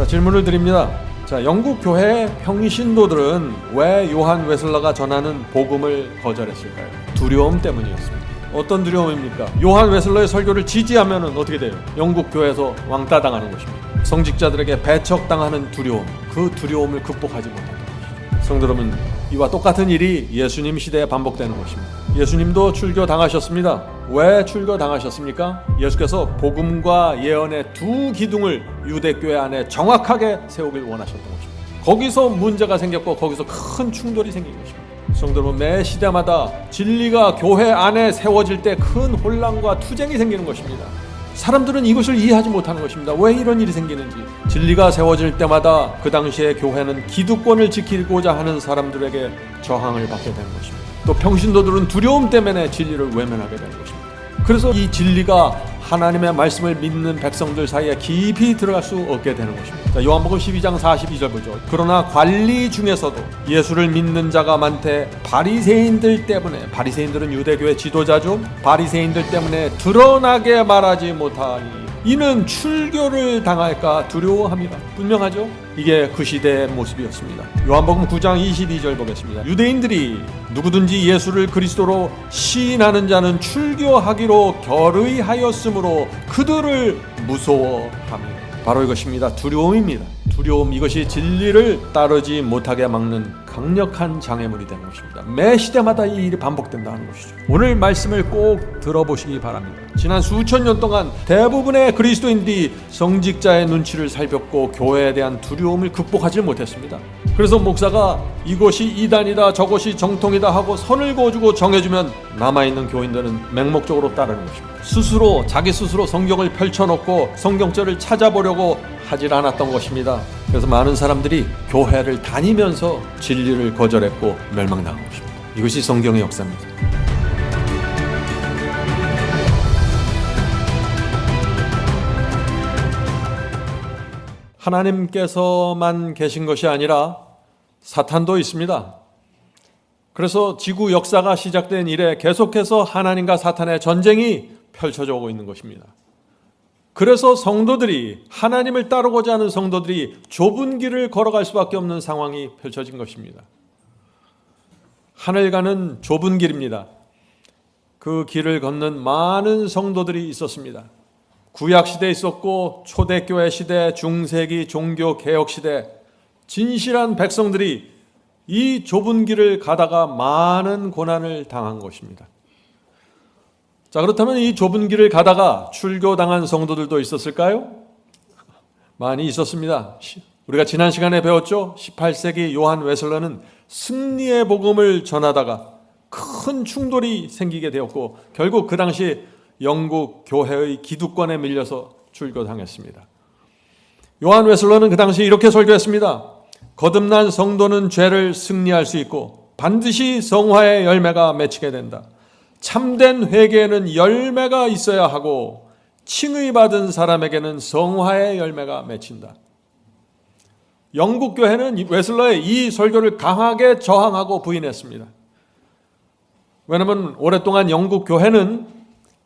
자, 질문을 드립니다. 자, 영국 교회 평신도들은 왜 요한 웨슬러가 전하는 복음을 거절했을까요? 두려움 때문이었습니다. 어떤 두려움입니까? 요한 웨슬러의 설교를 지지하면 어떻게 돼요? 영국 교회에서 왕따 당하는 것입니다. 성직자들에게 배척당하는 두려움, 그 두려움을 극복하지 못한다. 성도 여러분, 이와 똑같은 일이 예수님 시대에 반복되는 것입니다. 예수님도 출교 당하셨습니다. 왜 출교 당하셨습니까? 예수께서 복음과 예언의 두 기둥을 유대교회 안에 정확하게 세우길 원하셨던 것입니다. 거기서 문제가 생겼고 거기서 큰 충돌이 생긴 것입니다. 성도 여러분, 매 시대마다 진리가 교회 안에 세워질 때 큰 혼란과 투쟁이 생기는 것입니다. 사람들은 이것을 이해하지 못하는 것입니다. 왜 이런 일이 생기는지. 진리가 세워질 때마다 그 당시에 교회는 기득권을 지키고자 하는 사람들에게 저항을 받게 되는 것입니다. 또 평신도들은 두려움 때문에 진리를 외면하게 되는 것입니다. 그래서 이 진리가 하나님의 말씀을 믿는 백성들 사이에 깊이 들어갈 수 없게 되는 것입니다. 자, 요한복음 12장 42절 보죠. 그러나 관리 중에서도 예수를 믿는 자가 많되 바리새인들 때문에, 바리새인들은 유대교의 지도자죠. 바리새인들 때문에 드러나게 말하지 못하니 이는 출교를 당할까 두려워합니다. 분명하죠? 이게 그 시대의 모습이었습니다. 요한복음 9장 22절 보겠습니다. 유대인들이 누구든지 예수를 그리스도로 시인하는 자는 출교하기로 결의하였으므로 그들을 무서워합니다. 바로 이것입니다. 두려움입니다. 두려움, 이것이 진리를 따르지 못하게 막는 강력한 장애물이 되는 것입니다. 매 시대마다 이 일이 반복된다는 것이죠. 오늘 말씀을 꼭 들어보시기 바랍니다. 지난 수천 년 동안 대부분의 그리스도인들이 성직자의 눈치를 살폈고 교회에 대한 두려움을 극복하지 못했습니다. 그래서 목사가 이것이 이단이다, 저것이 정통이다 하고 선을 그어주고 정해주면 남아있는 교인들은 맹목적으로 따르는 것입니다. 자기 스스로 성경을 펼쳐놓고 성경절을 찾아보려고 하질 않았던 것입니다. 그래서 많은 사람들이 교회를 다니면서 진리를 거절했고 멸망당한 것입니다. 이것이 성경의 역사입니다. 하나님께서만 계신 것이 아니라 사탄도 있습니다. 그래서 지구 역사가 시작된 이래 계속해서 하나님과 사탄의 전쟁이 펼쳐져 오고 있는 것입니다. 그래서 성도들이, 하나님을 따르고자 하는 성도들이 좁은 길을 걸어갈 수밖에 없는 상황이 펼쳐진 것입니다. 하늘 가는 좁은 길입니다. 그 길을 걷는 많은 성도들이 있었습니다. 구약시대에 있었고 초대교회 시대, 중세기 종교개혁 시대, 진실한 백성들이 이 좁은 길을 가다가 많은 고난을 당한 것입니다. 자, 그렇다면 이 좁은 길을 가다가 출교당한 성도들도 있었을까요? 많이 있었습니다. 우리가 지난 시간에 배웠죠? 18세기 요한 웨슬러는 승리의 복음을 전하다가 큰 충돌이 생기게 되었고 결국 그 당시 영국 교회의 기득권에 밀려서 출교당했습니다. 요한 웨슬러는 그 당시 이렇게 설교했습니다. 거듭난 성도는 죄를 승리할 수 있고 반드시 성화의 열매가 맺히게 된다. 참된 회개에는 열매가 있어야 하고 칭의 받은 사람에게는 성화의 열매가 맺힌다. 영국 교회는 웨슬러의 이 설교를 강하게 저항하고 부인했습니다. 왜냐하면 오랫동안 영국 교회는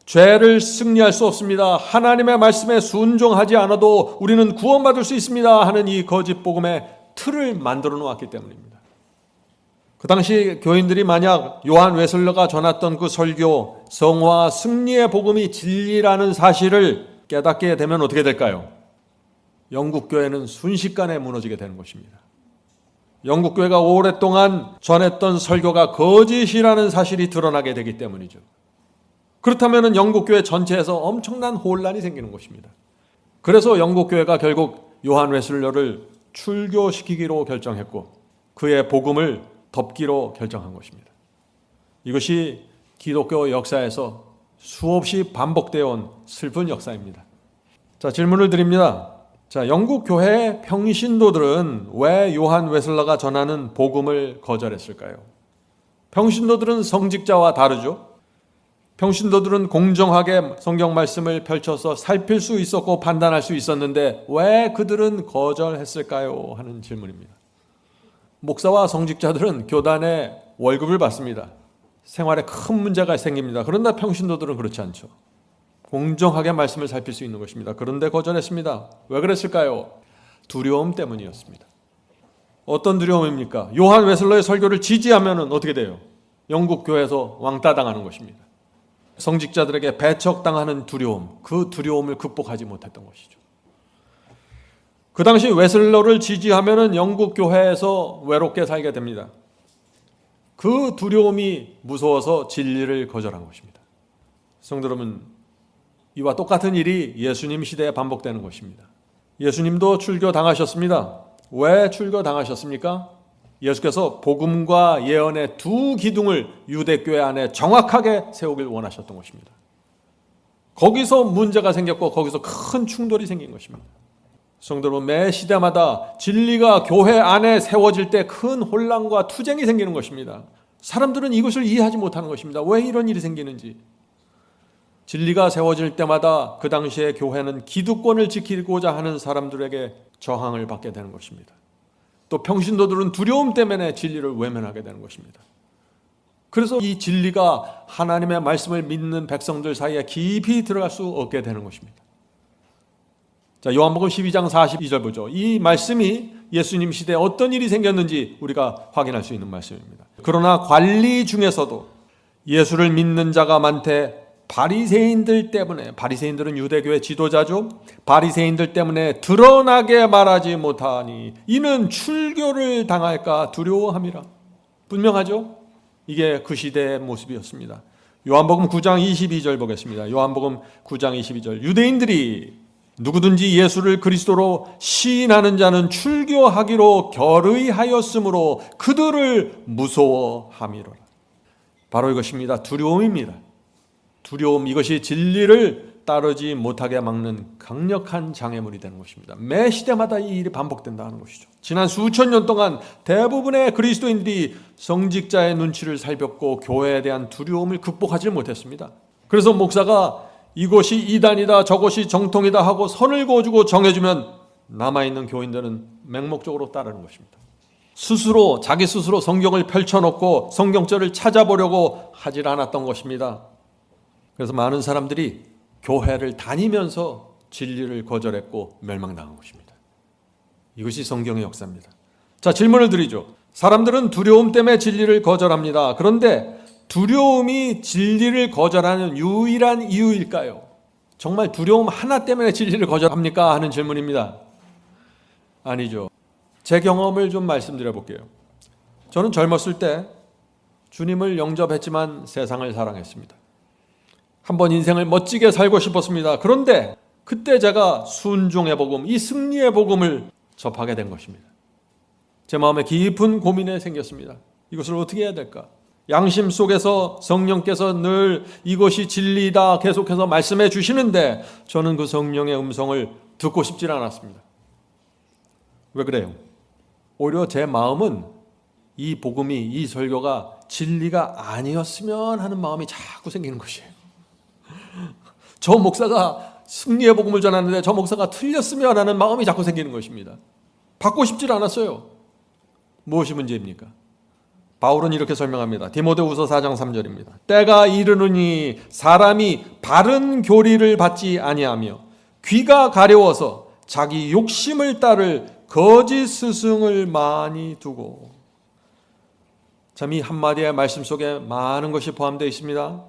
죄를 승리할 수 없습니다. 하나님의 말씀에 순종하지 않아도 우리는 구원받을 수 있습니다 하는 이 거짓 복음의 틀을 만들어 놓았기 때문입니다. 그 당시 교인들이 만약 요한 웨슬러가 전했던 그 설교, 성화, 승리의 복음이 진리라는 사실을 깨닫게 되면 어떻게 될까요? 영국 교회는 순식간에 무너지게 되는 것입니다. 영국 교회가 오랫동안 전했던 설교가 거짓이라는 사실이 드러나게 되기 때문이죠. 그렇다면 영국 교회 전체에서 엄청난 혼란이 생기는 것입니다. 그래서 영국 교회가 결국 요한 웨슬러를 출교시키기로 결정했고 그의 복음을 덮기로 결정한 것입니다. 이것이 기독교 역사에서 수없이 반복되어 온 슬픈 역사입니다. 자, 질문을 드립니다. 자, 영국 교회의 평신도들은 왜 요한 웨슬러가 전하는 복음을 거절했을까요? 평신도들은 성직자와 다르죠. 평신도들은 공정하게 성경 말씀을 펼쳐서 살필 수 있었고 판단할 수 있었는데 왜 그들은 거절했을까요? 하는 질문입니다. 목사와 성직자들은 교단의 월급을 받습니다. 생활에 큰 문제가 생깁니다. 그런데 평신도들은 그렇지 않죠. 공정하게 말씀을 살필 수 있는 것입니다. 그런데 거절했습니다. 왜 그랬을까요? 두려움 때문이었습니다. 어떤 두려움입니까? 요한 웨슬러의 설교를 지지하면 어떻게 돼요? 영국 교회에서 왕따 당하는 것입니다. 성직자들에게 배척당하는 두려움, 그 두려움을 극복하지 못했던 것이죠. 그 당시 웨슬러를 지지하면 영국 교회에서 외롭게 살게 됩니다. 그 두려움이 무서워서 진리를 거절한 것입니다. 성도 여러분, 이와 똑같은 일이 예수님 시대에 반복되는 것입니다. 예수님도 출교당하셨습니다. 왜 출교당하셨습니까? 예수께서 복음과 예언의 두 기둥을 유대교회 안에 정확하게 세우길 원하셨던 것입니다. 거기서 문제가 생겼고 거기서 큰 충돌이 생긴 것입니다. 성도 여러분, 매 시대마다 진리가 교회 안에 세워질 때 큰 혼란과 투쟁이 생기는 것입니다. 사람들은 이것을 이해하지 못하는 것입니다. 왜 이런 일이 생기는지. 진리가 세워질 때마다 그 당시에 교회는 기득권을 지키고자 하는 사람들에게 저항을 받게 되는 것입니다. 또 평신도들은 두려움 때문에 진리를 외면하게 되는 것입니다. 그래서 이 진리가 하나님의 말씀을 믿는 백성들 사이에 깊이 들어갈 수 없게 되는 것입니다. 자, 요한복음 12장 42절 보죠. 이 말씀이 예수님 시대에 어떤 일이 생겼는지 우리가 확인할 수 있는 말씀입니다. 그러나 관리 중에서도 예수를 믿는 자가 많되 바리새인들 때문에, 바리새인들은 유대교의 지도자죠. 바리새인들 때문에 드러나게 말하지 못하니 이는 출교를 당할까 두려워함이라. 분명하죠? 이게 그 시대의 모습이었습니다. 요한복음 9장 22절 보겠습니다. 요한복음 9장 22절. 유대인들이 누구든지 예수를 그리스도로 시인하는 자는 출교하기로 결의하였으므로 그들을 무서워함이로라. 바로 이것입니다. 두려움입니다. 두려움, 이것이 진리를 따르지 못하게 막는 강력한 장애물이 되는 것입니다. 매 시대마다 이 일이 반복된다는 것이죠. 지난 수천 년 동안 대부분의 그리스도인들이 성직자의 눈치를 살폈고 교회에 대한 두려움을 극복하지 못했습니다. 그래서 목사가 이것이 이단이다, 저것이 정통이다 하고 선을 그어주고 정해주면 남아있는 교인들은 맹목적으로 따르는 것입니다. 자기 스스로 성경을 펼쳐놓고 성경절을 찾아보려고 하질 않았던 것입니다. 그래서 많은 사람들이 교회를 다니면서 진리를 거절했고 멸망당한 것입니다. 이것이 성경의 역사입니다. 자, 질문을 드리죠. 사람들은 두려움 때문에 진리를 거절합니다. 그런데 두려움이 진리를 거절하는 유일한 이유일까요? 정말 두려움 하나 때문에 진리를 거절합니까? 하는 질문입니다. 아니죠. 제 경험을 좀 말씀드려 볼게요. 저는 젊었을 때 주님을 영접했지만 세상을 사랑했습니다. 한번 인생을 멋지게 살고 싶었습니다. 그런데 그때 제가 순종의 복음, 이 승리의 복음을 접하게 된 것입니다. 제 마음에 깊은 고민이 생겼습니다. 이것을 어떻게 해야 될까? 양심 속에서 성령께서 늘 이것이 진리다 계속해서 말씀해 주시는데 저는 그 성령의 음성을 듣고 싶지 않았습니다. 왜 그래요? 오히려 제 마음은 이 복음이, 이 설교가 진리가 아니었으면 하는 마음이 자꾸 생기는 것이에요. 저 목사가 승리의 복음을 전하는데 저 목사가 틀렸으면 하는 마음이 자꾸 생기는 것입니다. 받고 싶지 않았어요. 무엇이 문제입니까? 바울은 이렇게 설명합니다. 디모데후서 4장 3절입니다. 때가 이르느니 사람이 바른 교리를 받지 아니하며 귀가 가려워서 자기 욕심을 따를 거짓 스승을 많이 두고. 참, 이 한마디의 말씀 속에 많은 것이 포함되어 있습니다.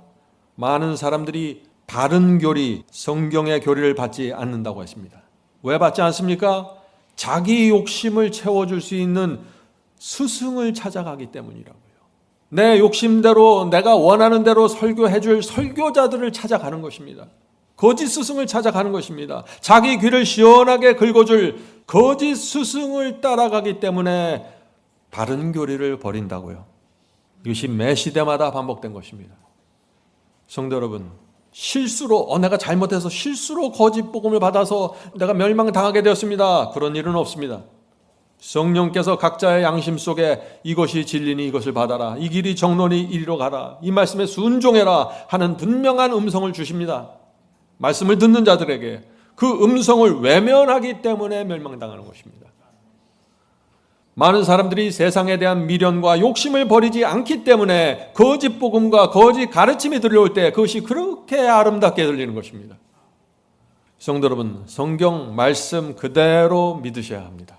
많은 사람들이 바른 교리, 성경의 교리를 받지 않는다고 했습니다. 왜 받지 않습니까? 자기 욕심을 채워줄 수 있는 스승을 찾아가기 때문이라고요. 내 욕심대로, 내가 원하는 대로 설교해줄 설교자들을 찾아가는 것입니다. 거짓 스승을 찾아가는 것입니다. 자기 귀를 시원하게 긁어줄 거짓 스승을 따라가기 때문에 바른 교리를 버린다고요. 이것이 매 시대마다 반복된 것입니다. 성도 여러분, 실수로 내가 잘못해서 실수로 거짓 복음을 받아서 내가 멸망당하게 되었습니다. 그런 일은 없습니다. 성령께서 각자의 양심 속에 이것이 진리니 이것을 받아라, 이 길이 정론이 이리로 가라, 이 말씀에 순종해라 하는 분명한 음성을 주십니다. 말씀을 듣는 자들에게 그 음성을 외면하기 때문에 멸망당하는 것입니다. 많은 사람들이 세상에 대한 미련과 욕심을 버리지 않기 때문에 거짓 복음과 거짓 가르침이 들려올 때 그것이 그렇게 아름답게 들리는 것입니다. 성도 여러분, 성경 말씀 그대로 믿으셔야 합니다.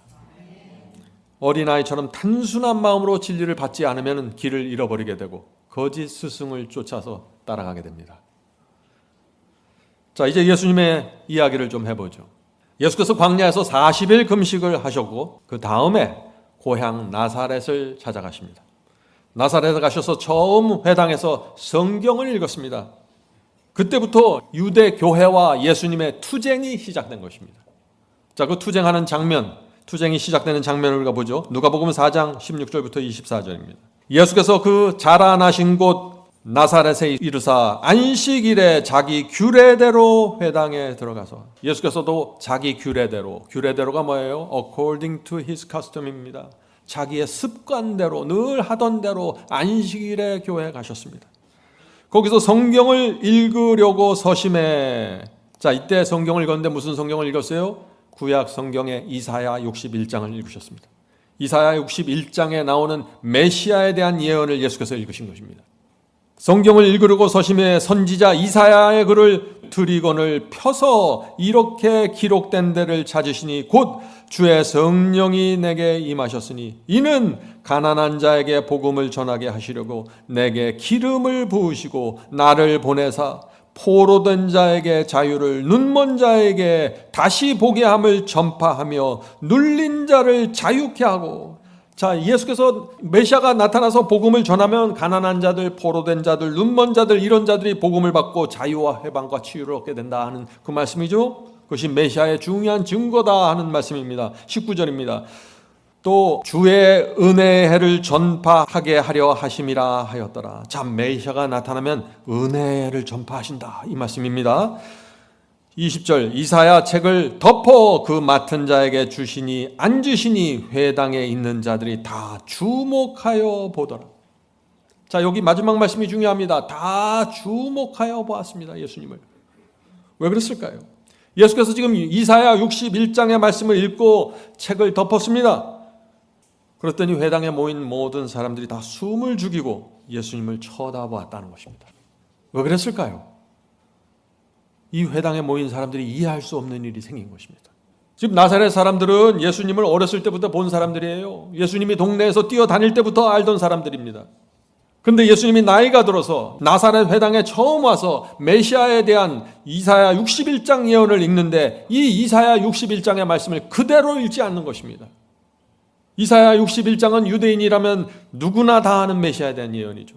어린아이처럼 단순한 마음으로 진리를 받지 않으면 길을 잃어버리게 되고 거짓 스승을 쫓아서 따라가게 됩니다. 자, 이제 예수님의 이야기를 좀 해보죠. 예수께서 광야에서 40일 금식을 하셨고 그 다음에 고향 나사렛을 찾아가십니다. 나사렛에 가셔서 처음 회당에서 성경을 읽었습니다. 그때부터 유대 교회와 예수님의 투쟁이 시작된 것입니다. 자, 그 투쟁하는 장면, 투쟁이 시작되는 장면을 우리가 보죠. 누가복음 4장 16절부터 24절입니다. 예수께서 그 자라나신 곳 나사렛에 이르사 안식일에 자기 규례대로 회당에 들어가서, 예수께서도 자기 규례대로가 뭐예요? According to his custom입니다. 자기의 습관대로 늘 하던 대로 안식일에 교회에 가셨습니다. 거기서 성경을 읽으려고 서심해. 자, 이때 성경을 읽었는데 무슨 성경을 읽었어요? 구약 성경의 이사야 61장을 읽으셨습니다. 이사야 61장에 나오는 메시아에 대한 예언을 예수께서 읽으신 것입니다. 성경을 읽으려고 서심해 선지자 이사야의 글을 드리건을 펴서 이렇게 기록된 데를 찾으시니 곧 주의 성령이 내게 임하셨으니 이는 가난한 자에게 복음을 전하게 하시려고 내게 기름을 부으시고 나를 보내사 포로된 자에게 자유를, 눈먼 자에게 다시 보게 함을 전파하며 눌린 자를 자유케 하고. 자, 예수께서 메시아가 나타나서 복음을 전하면 가난한 자들, 포로된 자들, 눈먼 자들, 이런 자들이 복음을 받고 자유와 해방과 치유를 얻게 된다 하는 그 말씀이죠. 그것이 메시아의 중요한 증거다 하는 말씀입니다. 19절입니다. 또 주의 은혜의 해를 전파하게 하려 하심이라 하였더라. 참, 메시아가 나타나면 은혜의 해를 전파하신다 이 말씀입니다. 20절 이사야 책을 덮어 그 맡은 자에게 주시니 앉으시니 회당에 있는 자들이 다 주목하여 보더라. 자, 여기 마지막 말씀이 중요합니다. 다 주목하여 보았습니다. 예수님을. 왜 그랬을까요? 예수께서 지금 이사야 61장의 말씀을 읽고 책을 덮었습니다. 그랬더니 회당에 모인 모든 사람들이 다 숨을 죽이고 예수님을 쳐다보았다는 것입니다. 왜 그랬을까요? 이 회당에 모인 사람들이 이해할 수 없는 일이 생긴 것입니다. 지금 나사렛 사람들은 예수님을 어렸을 때부터 본 사람들이에요. 예수님이 동네에서 뛰어다닐 때부터 알던 사람들입니다. 그런데 예수님이 나이가 들어서 나사렛 회당에 처음 와서 메시아에 대한 이사야 61장 예언을 읽는데 이 이사야 61장의 말씀을 그대로 읽지 않는 것입니다. 이사야 61장은 유대인이라면 누구나 다 아는 메시아에 대한 예언이죠.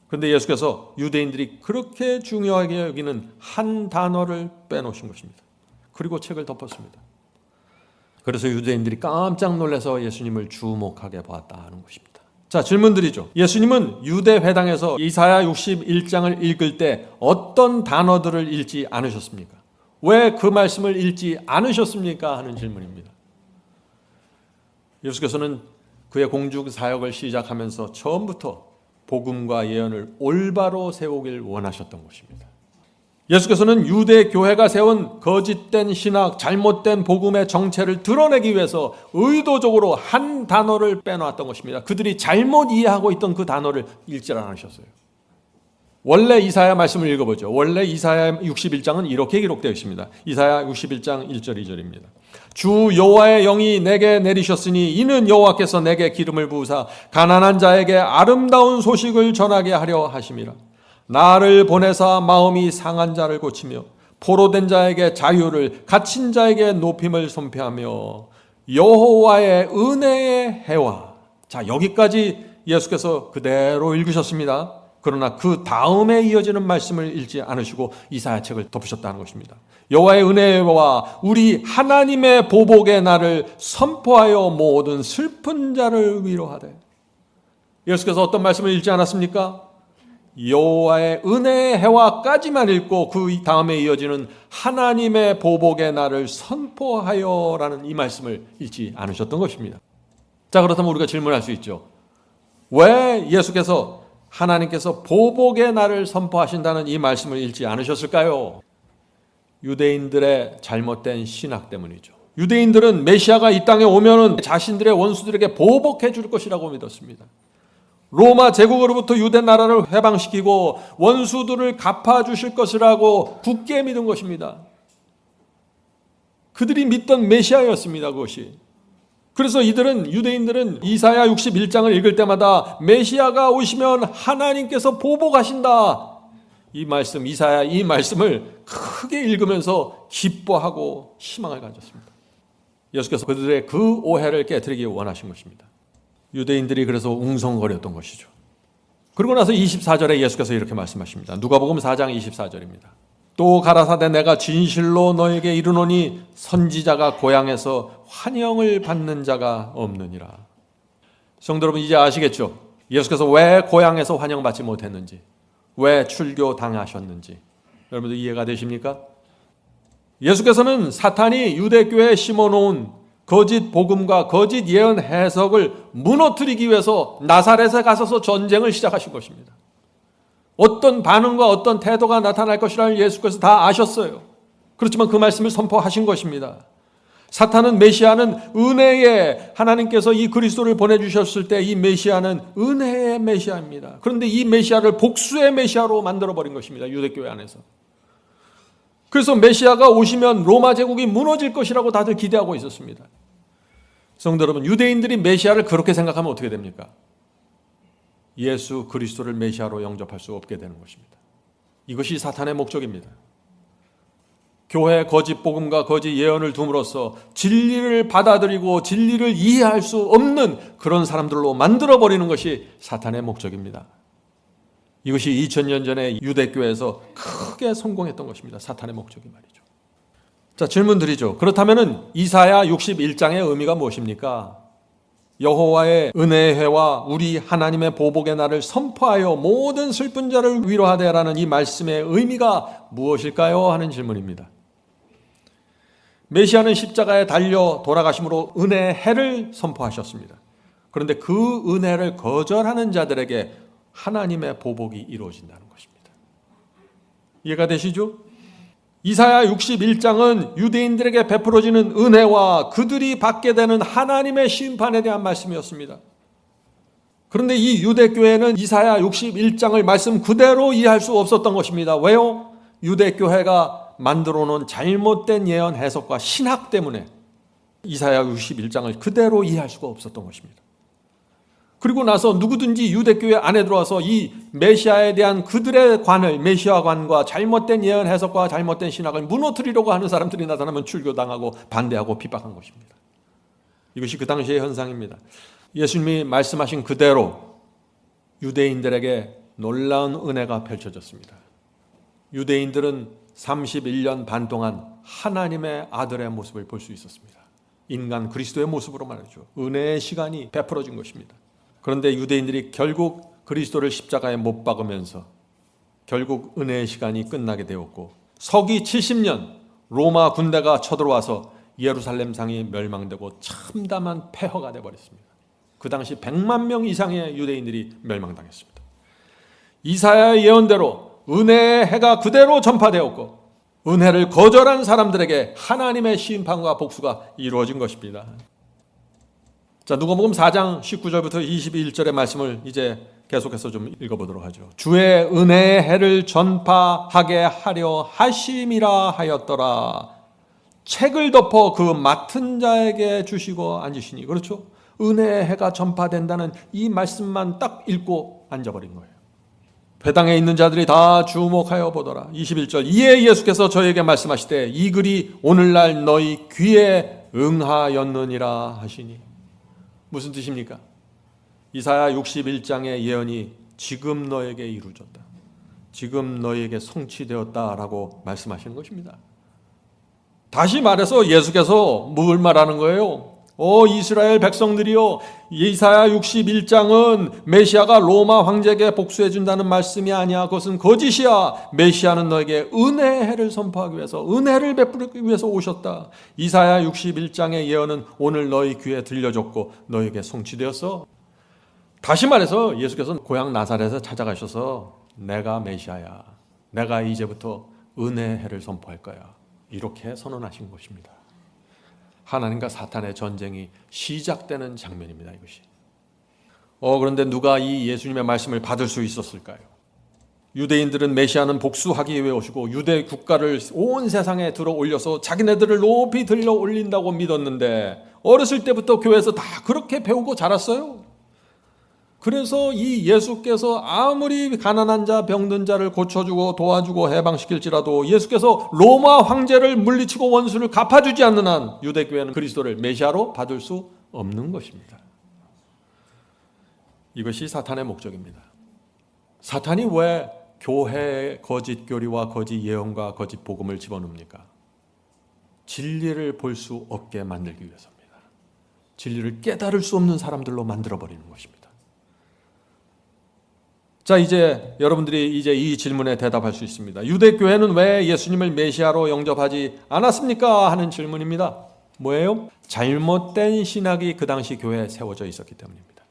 그런데 예수께서 유대인들이 그렇게 중요하게 여기는 한 단어를 빼놓으신 것입니다. 그리고 책을 덮었습니다. 그래서 유대인들이 깜짝 놀라서 예수님을 주목하게 보았다 하는 것입니다. 자, 질문드리죠. 예수님은 유대 회당에서 이사야 61장을 읽을 때 어떤 단어들을 읽지 않으셨습니까? 왜 그 말씀을 읽지 않으셨습니까? 하는 질문입니다. 예수께서는 그의 공중 사역을 시작하면서 처음부터 복음과 예언을 올바로 세우길 원하셨던 것입니다. 예수께서는 유대 교회가 세운 거짓된 신학, 잘못된 복음의 정체를 드러내기 위해서 의도적으로 한 단어를 빼놓았던 것입니다. 그들이 잘못 이해하고 있던 그 단어를 읽지 않으셨어요. 원래 이사야 말씀을 읽어보죠. 원래 이사야 61장은 이렇게 기록되어 있습니다. 이사야 61장 1절 2절입니다. 주 여호와의 영이 내게 내리셨으니 이는 여호와께서 내게 기름을 부으사 가난한 자에게 아름다운 소식을 전하게 하려 하심이라. 나를 보내사 마음이 상한 자를 고치며 포로된 자에게 자유를, 갇힌 자에게 높임을 선포하며 여호와의 은혜의 해와. 자, 여기까지 예수께서 그대로 읽으셨습니다. 그러나 그 다음에 이어지는 말씀을 읽지 않으시고 이사야 책을 덮으셨다는 것입니다. 여호와의 은혜와 우리 하나님의 보복의 날을 선포하여 모든 슬픈 자를 위로하되. 예수께서 어떤 말씀을 읽지 않았습니까? 여호와의 은혜의 해와까지만 읽고 그 다음에 이어지는 하나님의 보복의 날을 선포하여라는 이 말씀을 읽지 않으셨던 것입니다. 자, 그렇다면 우리가 질문할 수 있죠. 왜 예수께서 하나님께서 보복의 날을 선포하신다는 이 말씀을 읽지 않으셨을까요? 유대인들의 잘못된 신학 때문이죠. 유대인들은 메시아가 이 땅에 오면은 자신들의 원수들에게 보복해 줄 것이라고 믿었습니다. 로마 제국으로부터 유대 나라를 해방시키고 원수들을 갚아주실 것이라고 굳게 믿은 것입니다. 그들이 믿던 메시아였습니다. 그것이. 그래서 유대인들은 이사야 61장을 읽을 때마다 메시아가 오시면 하나님께서 보복하신다, 이사야 이 말씀을 크게 읽으면서 기뻐하고 희망을 가졌습니다. 예수께서 그들의 그 오해를 깨트리기 원하신 것입니다. 유대인들이 그래서 웅성거렸던 것이죠. 그러고 나서 24절에 예수께서 이렇게 말씀하십니다. 누가복음 4장 24절입니다. 또 가라사대 내가 진실로 너에게 이르노니 선지자가 고향에서 환영을 받는 자가 없느니라. 성도 여러분, 이제 아시겠죠? 예수께서 왜 고향에서 환영받지 못했는지, 왜 출교당하셨는지 여러분들 이해가 되십니까? 예수께서는 사탄이 유대교회에 심어놓은 거짓 복음과 거짓 예언 해석을 무너뜨리기 위해서 나사렛에 가셔서 전쟁을 시작하신 것입니다. 어떤 반응과 어떤 태도가 나타날 것이라는 예수께서 다 아셨어요. 그렇지만 그 말씀을 선포하신 것입니다. 사탄은 메시아는 은혜의, 하나님께서 이 그리스도를 보내주셨을 때 이 메시아는 은혜의 메시아입니다. 그런데 이 메시아를 복수의 메시아로 만들어버린 것입니다. 유대교회 안에서. 그래서 메시아가 오시면 로마 제국이 무너질 것이라고 다들 기대하고 있었습니다. 성도 여러분, 유대인들이 메시아를 그렇게 생각하면 어떻게 됩니까? 예수 그리스도를 메시아로 영접할 수 없게 되는 것입니다. 이것이 사탄의 목적입니다. 교회 거짓 복음과 거짓 예언을 둠으로써 진리를 받아들이고 진리를 이해할 수 없는 그런 사람들로 만들어버리는 것이 사탄의 목적입니다. 이것이 2000년 전에 유대교회에서 크게 성공했던 것입니다. 사탄의 목적이 말이죠. 자, 질문 드리죠. 그렇다면 이사야 61장의 의미가 무엇입니까? 여호와의 은혜의 해와 우리 하나님의 보복의 날을 선포하여 모든 슬픈 자를 위로하되라는 이 말씀의 의미가 무엇일까요? 하는 질문입니다. 메시아는 십자가에 달려 돌아가심으로 은혜의 해를 선포하셨습니다. 그런데 그 은혜를 거절하는 자들에게 하나님의 보복이 이루어진다는 것입니다. 이해가 되시죠? 이사야 61장은 유대인들에게 베풀어지는 은혜와 그들이 받게 되는 하나님의 심판에 대한 말씀이었습니다. 그런데 이 유대교회는 이사야 61장을 말씀 그대로 이해할 수 없었던 것입니다. 왜요? 유대교회가 만들어 놓은 잘못된 예언 해석과 신학 때문에 이사야 61장을 그대로 이해할 수가 없었던 것입니다. 그리고 나서 누구든지 유대교회 안에 들어와서 이 메시아에 대한 그들의 관을, 메시아관과 잘못된 예언 해석과 잘못된 신학을 무너뜨리려고 하는 사람들이 나타나면 출교당하고 반대하고 핍박한 것입니다. 이것이 그 당시의 현상입니다. 예수님이 말씀하신 그대로 유대인들에게 놀라운 은혜가 펼쳐졌습니다. 유대인들은 31년 반 동안 하나님의 아들의 모습을 볼 수 있었습니다. 인간 그리스도의 모습으로 말이죠. 은혜의 시간이 베풀어진 것입니다. 그런데 유대인들이 결국 그리스도를 십자가에 못 박으면서 결국 은혜의 시간이 끝나게 되었고, 서기 70년 로마 군대가 쳐들어와서 예루살렘 상이 멸망되고 참담한 폐허가 되어버렸습니다. 그 당시 100만 명 이상의 유대인들이 멸망당했습니다. 이사야의 예언대로 은혜의 해가 그대로 전파되었고 은혜를 거절한 사람들에게 하나님의 심판과 복수가 이루어진 것입니다. 자, 누가복음 4장 19절부터 21절의 말씀을 이제 계속해서 좀 읽어보도록 하죠. 주의 은혜의 해를 전파하게 하려 하심이라 하였더라. 책을 덮어 그 맡은 자에게 주시고 앉으시니. 그렇죠? 은혜의 해가 전파된다는 이 말씀만 딱 읽고 앉아버린 거예요. 회당에 있는 자들이 다 주목하여 보더라. 21절 이에 예수께서 저에게 말씀하시되 이 글이 오늘날 너희 귀에 응하였느니라 하시니. 무슨 뜻입니까? 이사야 61장의 예언이 지금 너에게 이루어졌다, 지금 너에게 성취되었다라고 말씀하시는 것입니다. 다시 말해서 예수께서 뭘 말하는 거예요? 이스라엘 백성들이요, 이사야 61장은 메시아가 로마 황제에게 복수해 준다는 말씀이 아니야. 그것은 거짓이야. 메시아는 너에게 은혜의 해를 선포하기 위해서, 은혜를 베풀기 위해서 오셨다. 이사야 61장의 예언은 오늘 너희 귀에 들려졌고 너에게 성취되었어. 다시 말해서 예수께서는 고향 나사렛에 찾아가셔서 내가 메시아야, 내가 이제부터 은혜의 해를 선포할 거야, 이렇게 선언하신 것입니다. 하나님과 사탄의 전쟁이 시작되는 장면입니다. 이것이. 그런데 누가 이 예수님의 말씀을 받을 수 있었을까요? 유대인들은 메시아는 복수하기 위해 오시고 유대 국가를 온 세상에 들어 올려서 자기네들을 높이 들려 올린다고 믿었는데 어렸을 때부터 교회에서 다 그렇게 배우고 자랐어요. 그래서 이 예수께서 아무리 가난한 자, 병든 자를 고쳐주고 도와주고 해방시킬지라도 예수께서 로마 황제를 물리치고 원수를 갚아주지 않는 한 유대교회는 그리스도를 메시아로 받을 수 없는 것입니다. 이것이 사탄의 목적입니다. 사탄이 왜 교회에 거짓 교리와 거짓 예언과 거짓 복음을 집어넣습니까? 진리를 볼 수 없게 만들기 위해서입니다. 진리를 깨달을 수 없는 사람들로 만들어버리는 것입니다. 자, 이제 여러분들이 이 질문에 대답할 수 있습니다. 유대교회는 왜 예수님을 메시아로 영접하지 않았습니까? 하는 질문입니다. 뭐예요? 잘못된 신학이 그 당시 교회에 세워져 있었기 때문입니다.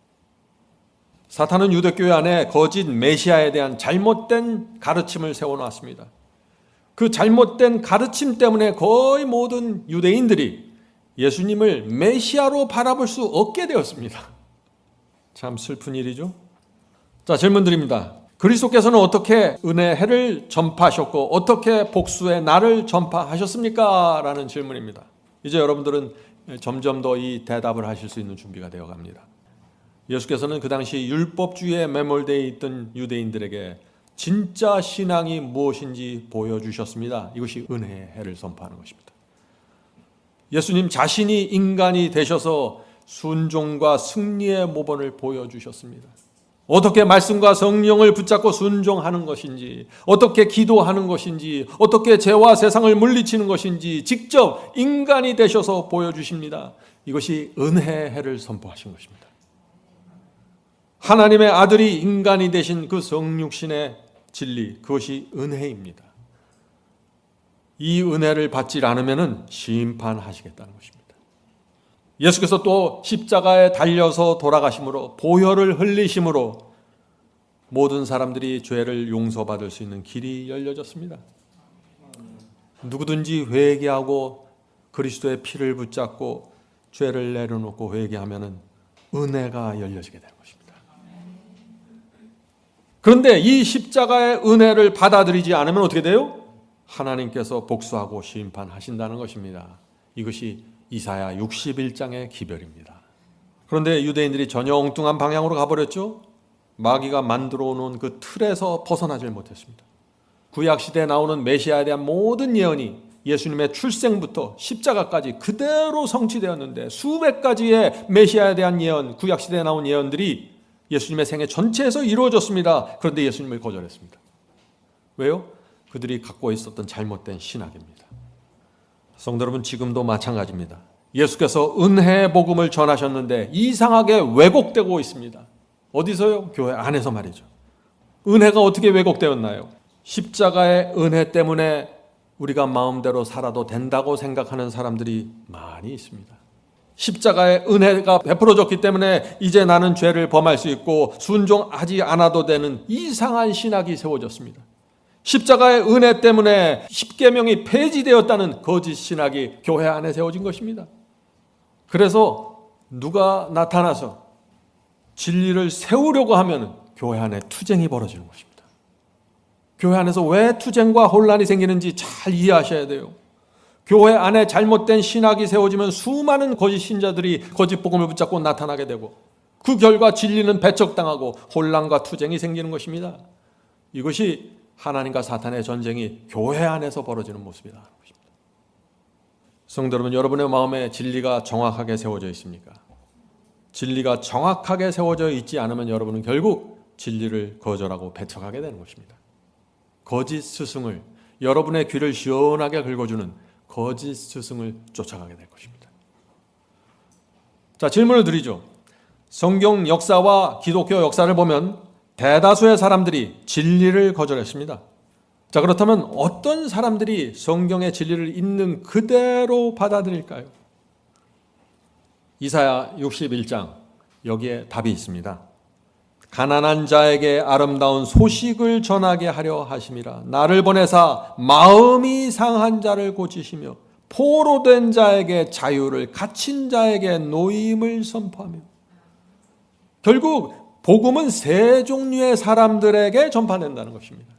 사탄은 유대교회 안에 거짓 메시아에 대한 잘못된 가르침을 세워놨습니다. 그 잘못된 가르침 때문에 거의 모든 유대인들이 예수님을 메시아로 바라볼 수 없게 되었습니다. 참 슬픈 일이죠. 자, 질문 드립니다. 그리스도께서는 어떻게 은혜의 해를 전파하셨고 어떻게 복수의 날을 전파하셨습니까? 라는 질문입니다. 이제 여러분들은 점점 더 이 대답을 하실 수 있는 준비가 되어 갑니다. 예수께서는 그 당시 율법주의에 매몰되어 있던 유대인들에게 진짜 신앙이 무엇인지 보여주셨습니다. 이것이 은혜의 해를 선포하는 것입니다. 예수님 자신이 인간이 되셔서 순종과 승리의 모범을 보여주셨습니다. 어떻게 말씀과 성령을 붙잡고 순종하는 것인지, 어떻게 기도하는 것인지, 어떻게 죄와 세상을 물리치는 것인지 직접 인간이 되셔서 보여주십니다. 이것이 은혜의 해를 선포하신 것입니다. 하나님의 아들이 인간이 되신 그 성육신의 진리, 그것이 은혜입니다. 이 은혜를 받지 않으면 심판하시겠다는 것입니다. 예수께서 또 십자가에 달려서 돌아가심으로 보혈을 흘리심으로 모든 사람들이 죄를 용서받을 수 있는 길이 열려졌습니다. 누구든지 회개하고 그리스도의 피를 붙잡고 죄를 내려놓고 회개하면 은혜가 열려지게 되는 것입니다. 그런데 이 십자가의 은혜를 받아들이지 않으면 어떻게 돼요? 하나님께서 복수하고 심판하신다는 것입니다. 이것이 이사야 61장의 기별입니다. 그런데 유대인들이 전혀 엉뚱한 방향으로 가버렸죠. 마귀가 만들어 놓은 그 틀에서 벗어나질 못했습니다. 구약시대에 나오는 메시아에 대한 모든 예언이 예수님의 출생부터 십자가까지 그대로 성취되었는데 수백 가지의 메시아에 대한 예언, 구약시대에 나온 예언들이 예수님의 생애 전체에서 이루어졌습니다. 그런데 예수님을 거절했습니다. 왜요? 그들이 갖고 있었던 잘못된 신학입니다. 성도 여러분, 지금도 마찬가지입니다. 예수께서 은혜의 복음을 전하셨는데 이상하게 왜곡되고 있습니다. 어디서요? 교회 안에서 말이죠. 은혜가 어떻게 왜곡되었나요? 십자가의 은혜 때문에 우리가 마음대로 살아도 된다고 생각하는 사람들이 많이 있습니다. 십자가의 은혜가 베풀어졌기 때문에 이제 나는 죄를 범할 수 있고 순종하지 않아도 되는 이상한 신학이 세워졌습니다. 십자가의 은혜 때문에 십계명이 폐지되었다는 거짓 신학이 교회 안에 세워진 것입니다. 그래서 누가 나타나서 진리를 세우려고 하면 교회 안에 투쟁이 벌어지는 것입니다. 교회 안에서 왜 투쟁과 혼란이 생기는지 잘 이해하셔야 돼요. 교회 안에 잘못된 신학이 세워지면 수많은 거짓 신자들이 거짓 복음을 붙잡고 나타나게 되고 그 결과 진리는 배척당하고 혼란과 투쟁이 생기는 것입니다. 이것이 하나님과 사탄의 전쟁이 교회 안에서 벌어지는 모습이라는 것입니다. 성도 여러분, 여러분의 마음에 진리가 정확하게 세워져 있습니까? 진리가 정확하게 세워져 있지 않으면 여러분은 결국 진리를 거절하고 배척하게 되는 것입니다. 거짓 스승을, 여러분의 귀를 시원하게 긁어주는 거짓 스승을 쫓아가게 될 것입니다. 자, 질문을 드리죠. 성경 역사와 기독교 역사를 보면 대다수의 사람들이 진리를 거절했습니다. 자, 그렇다면 어떤 사람들이 성경의 진리를 있는 그대로 받아들일까요? 이사야 61장, 여기에 답이 있습니다. 가난한 자에게 아름다운 소식을 전하게 하려 하심이라. 나를 보내사 마음이 상한 자를 고치시며 포로된 자에게 자유를, 갇힌 자에게 노임을 선포하며. 결국 복음은 세 종류의 사람들에게 전파된다는 것입니다.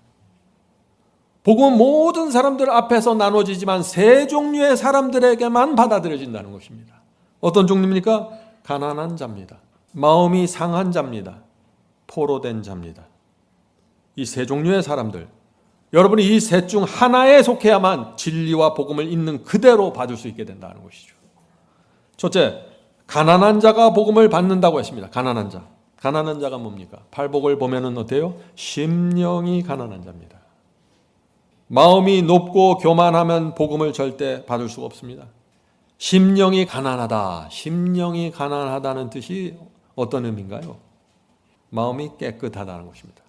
복음은 모든 사람들 앞에서 나눠지지만 세 종류의 사람들에게만 받아들여진다는 것입니다. 어떤 종류입니까? 가난한 자입니다. 마음이 상한 자입니다. 포로된 자입니다. 이 세 종류의 사람들, 여러분이 이 셋 중 하나에 속해야만 진리와 복음을 있는 그대로 받을 수 있게 된다는 것이죠. 첫째, 가난한 자가 복음을 받는다고 했습니다. 가난한 자. 가난한 자가 뭡니까? 팔복을 보면은 어때요? 심령이 가난한 자입니다. 마음이 높고 교만하면 복음을 절대 받을 수가 없습니다. 심령이 가난하다. 심령이 가난하다는 뜻이 어떤 의미인가요? 마음이 깨끗하다는 것입니다.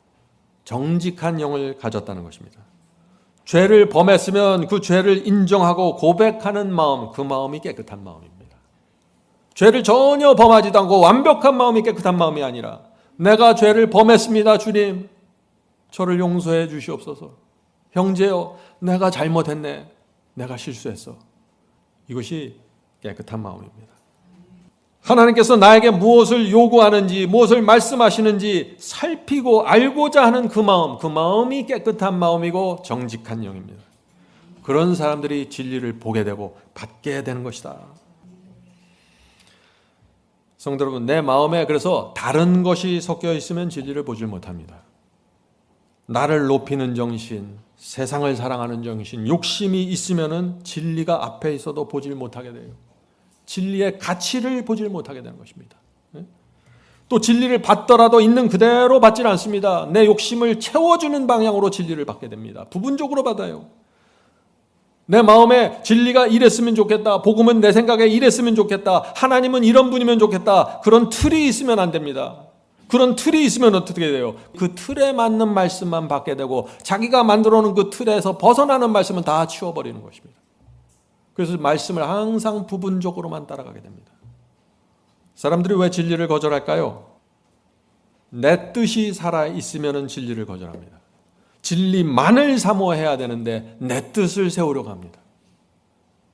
정직한 영을 가졌다는 것입니다. 죄를 범했으면 그 죄를 인정하고 고백하는 마음, 그 마음이 깨끗한 마음입니다. 죄를 전혀 범하지도 않고 완벽한 마음이 깨끗한 마음이 아니라 내가 죄를 범했습니다. 주님, 저를 용서해 주시옵소서. 형제여, 내가 잘못했네. 내가 실수했어. 이것이 깨끗한 마음입니다. 하나님께서 나에게 무엇을 요구하는지, 무엇을 말씀하시는지 살피고 알고자 하는 그 마음이 깨끗한 마음이고 정직한 영입니다. 그런 사람들이 진리를 보게 되고 받게 되는 것이다. 성도 여러분, 내 마음에 그래서 다른 것이 섞여 있으면 진리를 보질 못합니다. 나를 높이는 정신, 세상을 사랑하는 정신, 욕심이 있으면은 진리가 앞에 있어도 보질 못하게 돼요. 진리의 가치를 보질 못하게 되는 것입니다. 또 진리를 받더라도 있는 그대로 받질 않습니다. 내 욕심을 채워주는 방향으로 진리를 받게 됩니다. 부분적으로 받아요. 내 마음에 진리가 이랬으면 좋겠다. 복음은 내 생각에 이랬으면 좋겠다. 하나님은 이런 분이면 좋겠다. 그런 틀이 있으면 안 됩니다. 그런 틀이 있으면 어떻게 돼요? 그 틀에 맞는 말씀만 받게 되고 자기가 만들어 놓은 그 틀에서 벗어나는 말씀은 다 치워버리는 것입니다. 그래서 말씀을 항상 부분적으로만 따라가게 됩니다. 사람들이 왜 진리를 거절할까요? 내 뜻이 살아있으면 진리를 거절합니다. 진리만을 사모해야 되는데 내 뜻을 세우려고 합니다.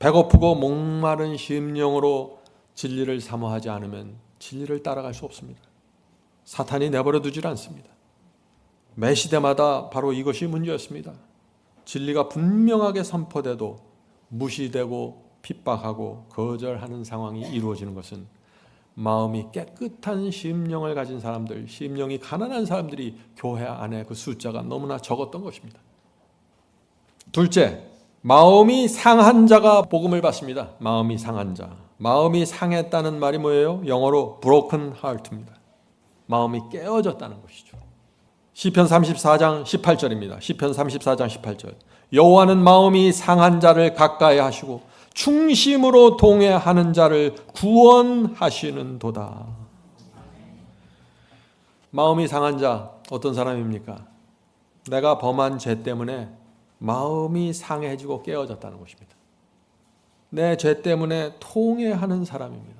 배고프고 목마른 심령으로 진리를 사모하지 않으면 진리를 따라갈 수 없습니다. 사탄이 내버려 두질 않습니다. 매 시대마다 바로 이것이 문제였습니다. 진리가 분명하게 선포돼도 무시되고 핍박하고 거절하는 상황이 이루어지는 것은 마음이 깨끗한 심령을 가진 사람들, 심령이 가난한 사람들이 교회 안에 그 숫자가 너무나 적었던 것입니다. 둘째, 마음이 상한 자가 복음을 받습니다. 마음이 상한 자. 마음이 상했다는 말이 뭐예요? 영어로 broken heart입니다. 마음이 깨어졌다는 것이죠. 시편 34장 18절입니다. 시편 34장 18절. 여호와는 마음이 상한 자를 가까이 하시고 충심으로 동행하는 자를 구원하시는도다. 마음이 상한 자 어떤 사람입니까? 내가 범한 죄 때문에 마음이 상해지고 깨어졌다는 것입니다. 내 죄 때문에 통회하는 사람입니다.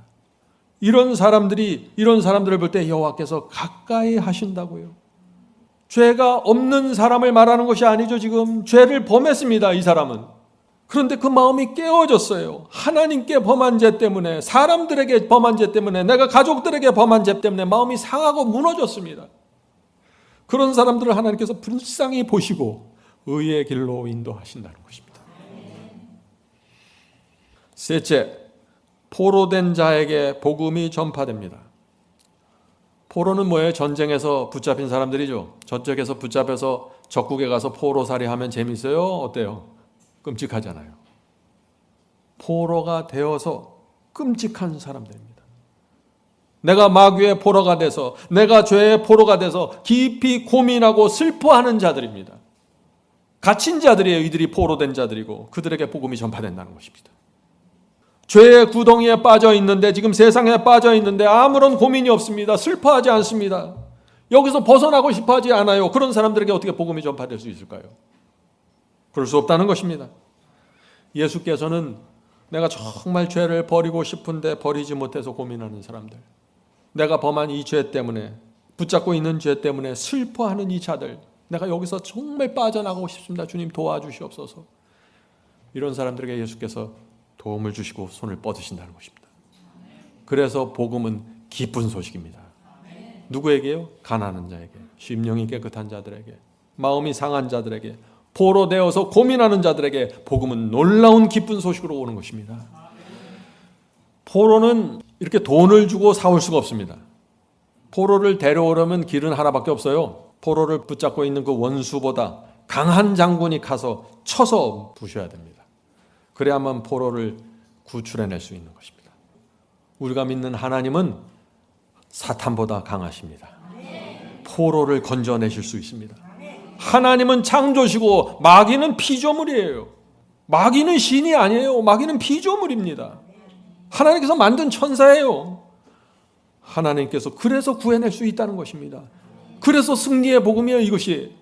이런 사람들을 볼 때 여호와께서 가까이 하신다고요. 죄가 없는 사람을 말하는 것이 아니죠. 지금 죄를 범했습니다. 이 사람은. 그런데 그 마음이 깨어졌어요. 하나님께 범한 죄 때문에, 사람들에게 범한 죄 때문에, 내가 가족들에게 범한 죄 때문에 마음이 상하고 무너졌습니다. 그런 사람들을 하나님께서 불쌍히 보시고 의의 길로 인도하신다는 것입니다. 셋째, 포로된 자에게 복음이 전파됩니다. 포로는 뭐예요? 전쟁에서 붙잡힌 사람들이죠. 저쪽에서 붙잡혀서 적국에 가서 포로살이 하면 재밌어요? 어때요? 끔찍하잖아요. 포로가 되어서 끔찍한 사람들입니다. 내가 마귀의 포로가 돼서, 내가 죄의 포로가 돼서 깊이 고민하고 슬퍼하는 자들입니다. 갇힌 자들이에요. 이들이 포로된 자들이고 그들에게 복음이 전파된다는 것입니다. 죄의 구덩이에 빠져 있는데, 지금 세상에 빠져 있는데 아무런 고민이 없습니다. 슬퍼하지 않습니다. 여기서 벗어나고 싶어 하지 않아요. 그런 사람들에게 어떻게 복음이 전파될 수 있을까요? 그럴 수 없다는 것입니다. 예수께서는 내가 정말 죄를 버리고 싶은데 버리지 못해서 고민하는 사람들, 내가 범한 이 죄 때문에, 붙잡고 있는 죄 때문에 슬퍼하는 이 자들, 내가 여기서 정말 빠져나가고 싶습니다. 주님 도와주시옵소서. 이런 사람들에게 예수께서 도움을 주시고 손을 뻗으신다는 것입니다. 그래서 복음은 기쁜 소식입니다. 누구에게요? 가난한 자에게, 심령이 깨끗한 자들에게, 마음이 상한 자들에게, 포로되어서 고민하는 자들에게 복음은 놀라운 기쁜 소식으로 오는 것입니다. 포로는 이렇게 돈을 주고 사올 수가 없습니다. 포로를 데려오려면 길은 하나밖에 없어요. 포로를 붙잡고 있는 그 원수보다 강한 장군이 가서 쳐서 부셔야 됩니다. 그래야만 포로를 구출해낼 수 있는 것입니다. 우리가 믿는 하나님은 사탄보다 강하십니다. 포로를 건져내실 수 있습니다. 하나님은 창조시고 마귀는 피조물이에요. 마귀는 신이 아니에요. 마귀는 피조물입니다. 하나님께서 만든 천사예요. 하나님께서 그래서 구해낼 수 있다는 것입니다. 그래서 승리의 복음이에요. 이것이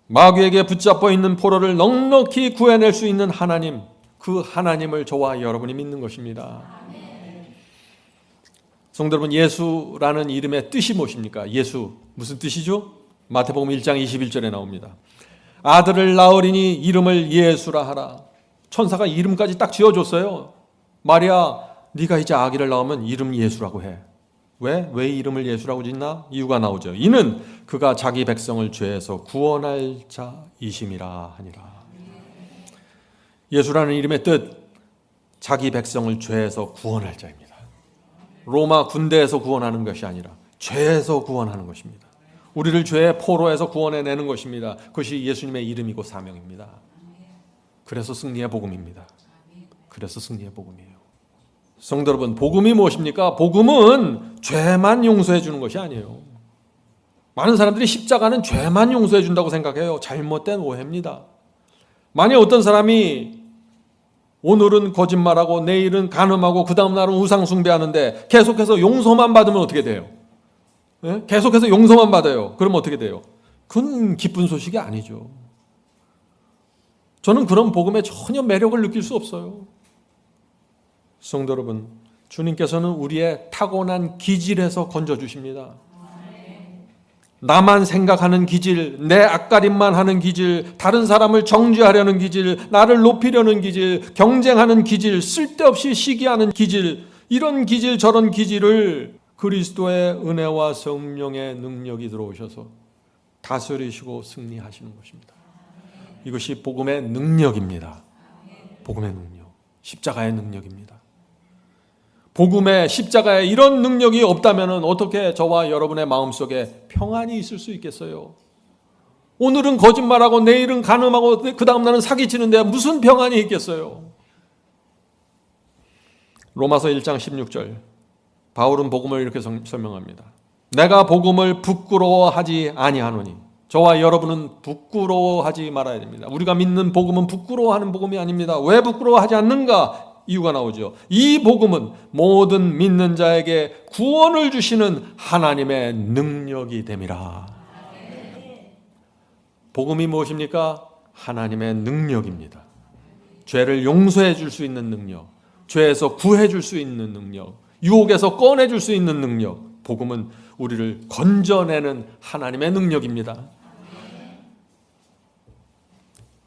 마귀에게 붙잡혀 있는 포로를 넉넉히 구해낼 수 있는 하나님, 그 하나님을 저와 여러분이 믿는 것입니다. 성도 여러분, 예수라는 이름의 뜻이 무엇입니까? 예수 무슨 뜻이죠? 마태복음 1장 21절에 나옵니다. 아들을 낳으리니 이름을 예수라 하라. 천사가 이름까지 딱 지어줬어요. 마리아, 네가 이제 아기를 낳으면 이름 예수라고 해. 왜 이름을 예수라고 짓나? 이유가 나오죠. 이는 그가 자기 백성을 죄에서 구원할 자이심이라 하니라. 예수라는 이름의 뜻, 자기 백성을 죄에서 구원할 자입니다. 로마 군대에서 구원하는 것이 아니라 죄에서 구원하는 것입니다. 우리를 죄의 포로에서 구원해내는 것입니다. 그것이 예수님의 이름이고 사명입니다. 그래서 승리의 복음입니다. 그래서 승리의 복음이에요. 성도 여러분, 복음이 무엇입니까? 복음은 죄만 용서해 주는 것이 아니에요. 많은 사람들이 십자가는 죄만 용서해 준다고 생각해요. 잘못된 오해입니다. 만약 어떤 사람이 오늘은 거짓말하고 내일은 간음하고 그 다음 날은 우상 숭배하는데 계속해서 용서만 받으면 어떻게 돼요? 예? 계속해서 용서만 받아요. 그러면 어떻게 돼요? 그건 기쁜 소식이 아니죠. 저는 그런 복음에 전혀 매력을 느낄 수 없어요. 성도 여러분, 주님께서는 우리의 타고난 기질에서 건져주십니다. 나만 생각하는 기질, 내 앞가림만 하는 기질, 다른 사람을 정죄하려는 기질, 나를 높이려는 기질, 경쟁하는 기질, 쓸데없이 시기하는 기질, 이런 기질 저런 기질을 그리스도의 은혜와 성령의 능력이 들어오셔서 다스리시고 승리하시는 것입니다. 이것이 복음의 능력입니다. 복음의 능력, 십자가의 능력입니다. 복음의 십자가에 이런 능력이 없다면 어떻게 저와 여러분의 마음속에 평안이 있을 수 있겠어요? 오늘은 거짓말하고 내일은 간음하고 그 다음 날은 사기치는데 무슨 평안이 있겠어요? 로마서 1장 16절, 바울은 복음을 이렇게 설명합니다. 내가 복음을 부끄러워하지 아니하노니. 저와 여러분은 부끄러워하지 말아야 됩니다. 우리가 믿는 복음은 부끄러워하는 복음이 아닙니다. 왜 부끄러워하지 않는가? 이유가 나오죠. 이 복음은 모든 믿는 자에게 구원을 주시는 하나님의 능력이 됨이라. 복음이 무엇입니까? 하나님의 능력입니다. 죄를 용서해 줄 수 있는 능력, 죄에서 구해 줄 수 있는 능력, 유혹에서 꺼내 줄 수 있는 능력. 복음은 우리를 건져내는 하나님의 능력입니다.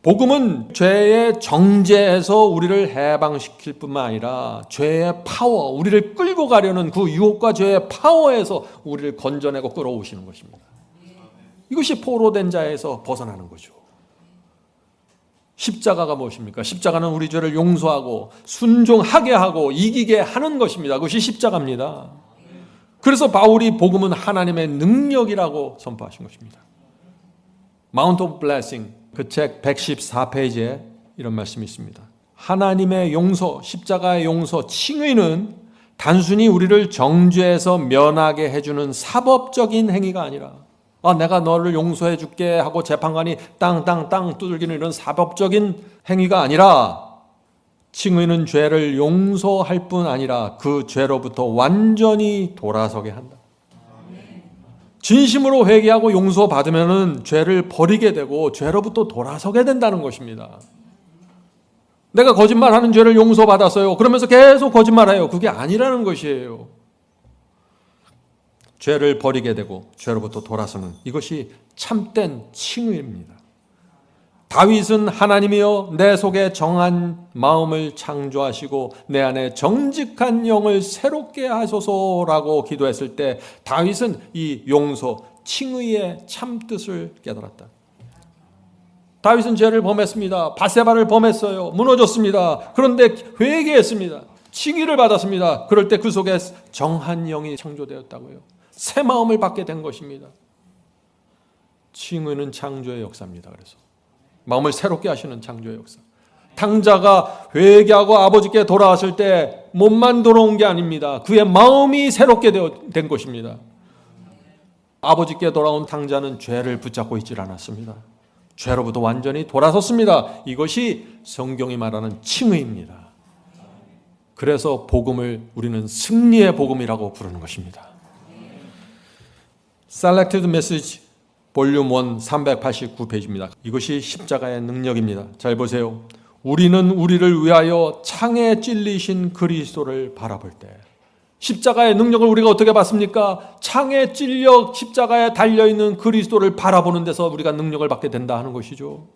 복음은 죄의 정죄에서 우리를 해방시킬 뿐만 아니라 죄의 파워, 우리를 끌고 가려는 그 유혹과 죄의 파워에서 우리를 건져내고 끌어오시는 것입니다. 이것이 포로된 자에서 벗어나는 거죠. 십자가가 무엇입니까? 십자가는 우리 죄를 용서하고 순종하게 하고 이기게 하는 것입니다. 그것이 십자가입니다. 그래서 바울이 복음은 하나님의 능력이라고 선포하신 것입니다. 마운트 오브 블레싱, 그 책 114페이지에 이런 말씀이 있습니다. 하나님의 용서, 십자가의 용서, 칭의는 단순히 우리를 정죄에서 면하게 해주는 사법적인 행위가 아니라 내가 너를 용서해 줄게 하고 재판관이 땅땅땅 두들기는 이런 사법적인 행위가 아니라 칭의는 죄를 용서할 뿐 아니라 그 죄로부터 완전히 돌아서게 한다. 진심으로 회개하고 용서받으면 죄를 버리게 되고 죄로부터 돌아서게 된다는 것입니다. 내가 거짓말하는 죄를 용서받았어요. 그러면서 계속 거짓말해요. 그게 아니라는 것이에요. 죄를 버리게 되고 죄로부터 돌아서는 이것이 참된 칭의입니다. 다윗은 하나님이여 내 속에 정한 마음을 창조하시고 내 안에 정직한 영을 새롭게 하소서라고 기도했을 때 다윗은 이 용서, 칭의의 참뜻을 깨달았다. 다윗은 죄를 범했습니다. 밧세바를 범했어요. 무너졌습니다. 그런데 회개했습니다. 칭의를 받았습니다. 그럴 때 그 속에 정한 영이 창조되었다고요. 새 마음을 받게 된 것입니다. 칭의는 창조의 역사입니다. 그래서 마음을 새롭게 하시는 창조의 역사. 탕자가 회개하고 아버지께 돌아왔을 때 몸만 돌아온 게 아닙니다. 그의 마음이 새롭게 된 것입니다. 아버지께 돌아온 탕자는 죄를 붙잡고 있질 않았습니다. 죄로부터 완전히 돌아섰습니다. 이것이 성경이 말하는 칭의입니다. 그래서 복음을 우리는 승리의 복음이라고 부르는 것입니다. Selected Message 볼륨 1 389페이지입니다. 이것이 십자가의 능력입니다. 잘 보세요. 우리는 우리를 위하여 창에 찔리신 그리스도를 바라볼 때, 십자가의 능력을 우리가 어떻게 받습니까? 창에 찔려 십자가에 달려있는 그리스도를 바라보는 데서 우리가 능력을 받게 된다 하는 것이죠.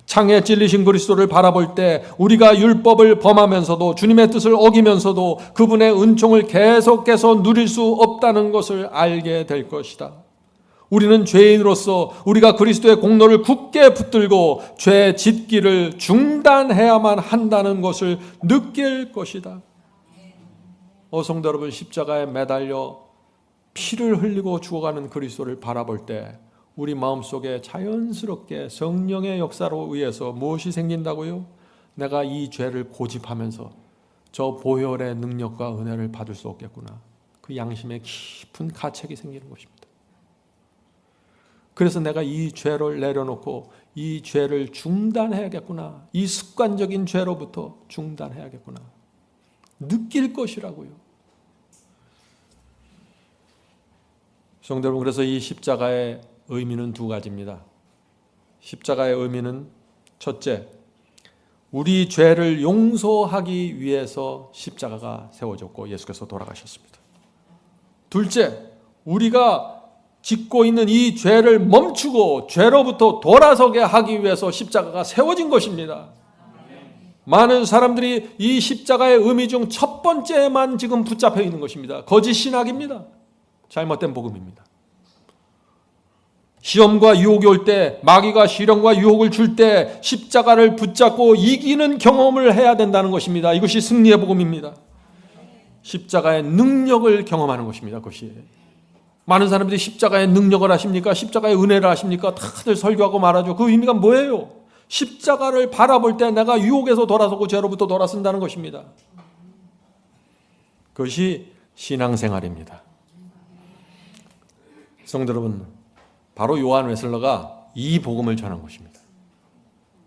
창에 찔리신 그리스도를 바라볼 때 우리가 율법을 범하면서도 주님의 뜻을 어기면서도 그분의 은총을 계속해서 누릴 수 없다는 것을 알게 될 것이다. 우리는 죄인으로서 우리가 그리스도의 공로를 굳게 붙들고 죄 짓기를 중단해야만 한다는 것을 느낄 것이다. 성도 여러분, 십자가에 매달려 피를 흘리고 죽어가는 그리스도를 바라볼 때 우리 마음속에 자연스럽게 성령의 역사로 의해서 무엇이 생긴다고요? 내가 이 죄를 고집하면서 저 보혈의 능력과 은혜를 받을 수 없겠구나. 그 양심에 깊은 가책이 생기는 것입니다. 그래서 내가 이 죄를 내려놓고 이 죄를 중단해야겠구나. 이 습관적인 죄로부터 중단해야겠구나. 느낄 것이라고요. 성도 여러분, 그래서 이 십자가의 의미는 두 가지입니다. 십자가의 의미는 첫째, 우리 죄를 용서하기 위해서 십자가가 세워졌고 예수께서 돌아가셨습니다. 둘째, 우리가 짓고 있는 이 죄를 멈추고 죄로부터 돌아서게 하기 위해서 십자가가 세워진 것입니다. 많은 사람들이 이 십자가의 의미 중 첫 번째만 지금 붙잡혀 있는 것입니다. 거짓 신학입니다. 잘못된 복음입니다. 시험과 유혹이 올 때, 마귀가 시련과 유혹을 줄 때 십자가를 붙잡고 이기는 경험을 해야 된다는 것입니다. 이것이 승리의 복음입니다. 십자가의 능력을 경험하는 것입니다. 그것이. 많은 사람들이 십자가의 능력을 아십니까? 십자가의 은혜를 아십니까? 다들 설교하고 말하죠. 그 의미가 뭐예요? 십자가를 바라볼 때 내가 유혹에서 돌아서고 죄로부터 돌아선다는 것입니다. 그것이 신앙생활입니다. 성도 여러분, 바로 요한 웨슬러가 이 복음을 전한 것입니다.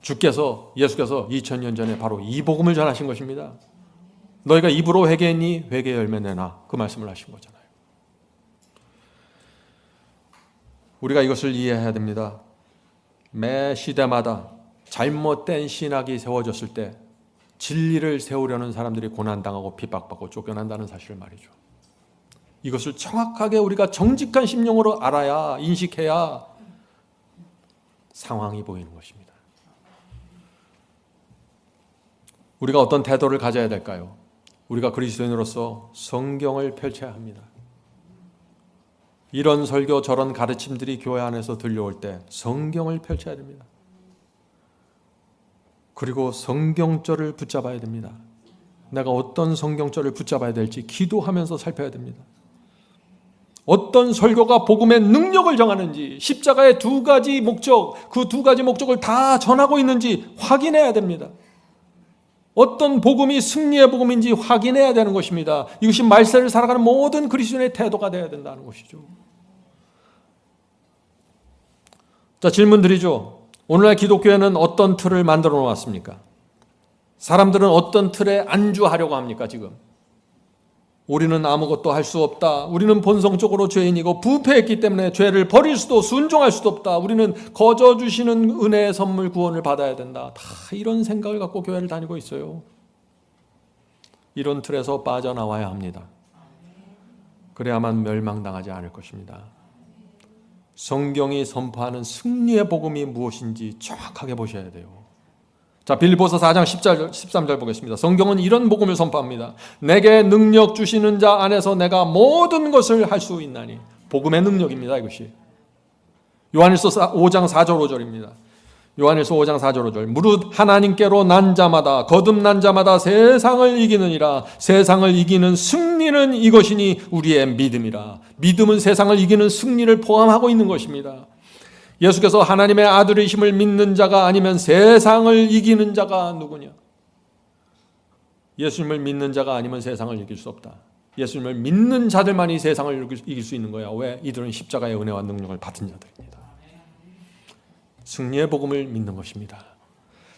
예수께서 2000년 전에 바로 이 복음을 전하신 것입니다. 너희가 입으로 회개했니? 회개 열매 내놔. 그 말씀을 하신 거잖아요. 우리가 이것을 이해해야 됩니다. 매 시대마다 잘못된 신학이 세워졌을 때 진리를 세우려는 사람들이 고난당하고 핍박받고 쫓겨난다는 사실을 말이죠. 이것을 정확하게 우리가 정직한 심령으로 알아야, 인식해야 상황이 보이는 것입니다. 우리가 어떤 태도를 가져야 될까요? 우리가 그리스도인으로서 성경을 펼쳐야 합니다. 이런 설교 저런 가르침들이 교회 안에서 들려올 때 성경을 펼쳐야 됩니다. 그리고 성경절을 붙잡아야 됩니다. 내가 어떤 성경절을 붙잡아야 될지 기도하면서 살펴야 됩니다. 어떤 설교가 복음의 능력을 정하는지, 십자가의 두 가지 목적, 그 두 가지 목적을 다 전하고 있는지 확인해야 됩니다. 어떤 복음이 승리의 복음인지 확인해야 되는 것입니다. 이것이 말세를 살아가는 모든 그리스도인의 태도가 되어야 된다는 것이죠. 자, 질문 드리죠. 오늘날 기독교회는 어떤 틀을 만들어 놓았습니까? 사람들은 어떤 틀에 안주하려고 합니까, 지금? 우리는 아무것도 할 수 없다. 우리는 본성적으로 죄인이고 부패했기 때문에 죄를 버릴 수도 순종할 수도 없다. 우리는 거저 주시는 은혜의 선물 구원을 받아야 된다. 다 이런 생각을 갖고 교회를 다니고 있어요. 이런 틀에서 빠져나와야 합니다. 그래야만 멸망당하지 않을 것입니다. 성경이 선포하는 승리의 복음이 무엇인지 정확하게 보셔야 돼요. 자, 빌립보서 4장 13절 보겠습니다. 성경은 이런 복음을 선포합니다. 내게 능력 주시는 자 안에서 내가 모든 것을 할 수 있나니. 복음의 능력입니다, 이것이. 요한일서 5장 4절 5절입니다. 요한일서 5장 4절 5절. 무릇 하나님께로 난 자마다 거듭난 자마다 세상을 이기느니라. 세상을 이기는 승리는 이것이니 우리의 믿음이라. 믿음은 세상을 이기는 승리를 포함하고 있는 것입니다. 예수께서 하나님의 아들이심을 믿는 자가 아니면 세상을 이기는 자가 누구냐? 예수님을 믿는 자가 아니면 세상을 이길 수 없다. 예수님을 믿는 자들만이 세상을 이길 수 있는 거야. 왜? 이들은 십자가의 은혜와 능력을 받은 자들입니다. 승리의 복음을 믿는 것입니다.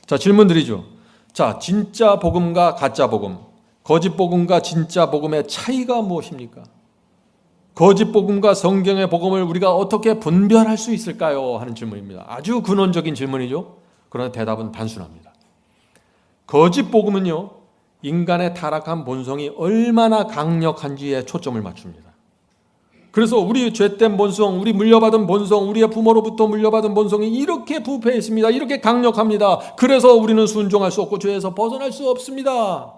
자, 질문 드리죠. 자, 진짜 복음과 가짜 복음, 거짓 복음과 진짜 복음의 차이가 무엇입니까? 거짓 복음과 성경의 복음을 우리가 어떻게 분별할 수 있을까요? 하는 질문입니다. 아주 근원적인 질문이죠. 그러나 대답은 단순합니다. 거짓 복음은요, 인간의 타락한 본성이 얼마나 강력한지에 초점을 맞춥니다. 그래서 우리 죄된 본성, 우리 물려받은 본성, 우리의 부모로부터 물려받은 본성이 이렇게 부패해 있습니다. 이렇게 강력합니다. 그래서 우리는 순종할 수 없고 죄에서 벗어날 수 없습니다.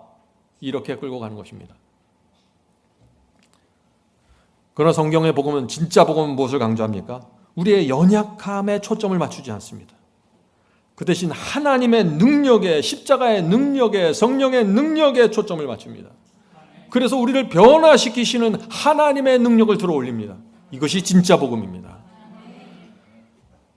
이렇게 끌고 가는 것입니다. 그러나 성경의 복음은, 진짜 복음은 무엇을 강조합니까? 우리의 연약함에 초점을 맞추지 않습니다. 그 대신 하나님의 능력에, 십자가의 능력에, 성령의 능력에 초점을 맞춥니다. 그래서 우리를 변화시키시는 하나님의 능력을 들어 올립니다. 이것이 진짜 복음입니다.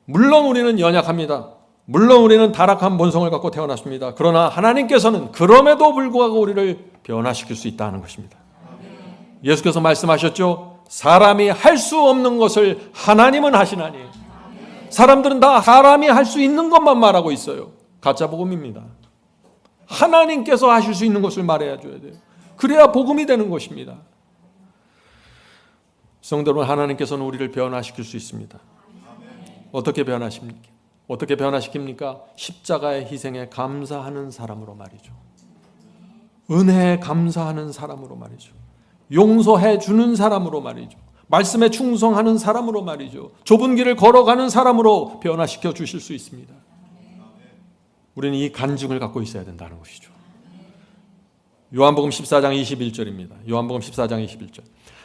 물론 우리는 연약합니다. 물론 우리는 타락한 본성을 갖고 태어났습니다. 그러나 하나님께서는 그럼에도 불구하고 우리를 변화시킬 수 있다는 것입니다. 예수께서 말씀하셨죠. 사람이 할 수 없는 것을 하나님은 하시나니. 사람들은 다 사람이 할 수 있는 것만 말하고 있어요. 가짜 복음입니다. 하나님께서 하실 수 있는 것을 말해야 줘야 돼요. 그래야 복음이 되는 것입니다. 성도 여러분, 하나님께서는 우리를 변화시킬 수 있습니다. 어떻게 변화십니까? 어떻게 변화시킵니까? 십자가의 희생에 감사하는 사람으로 말이죠. 은혜에 감사하는 사람으로 말이죠. 용서해 주는 사람으로 말이죠. 말씀에 충성하는 사람으로 말이죠. 좁은 길을 걸어가는 사람으로 변화시켜 주실 수 있습니다. 우리는 이 간증을 갖고 있어야 된다는 것이죠. 요한복음 14장 21절입니다. 요한복음 14장 21절.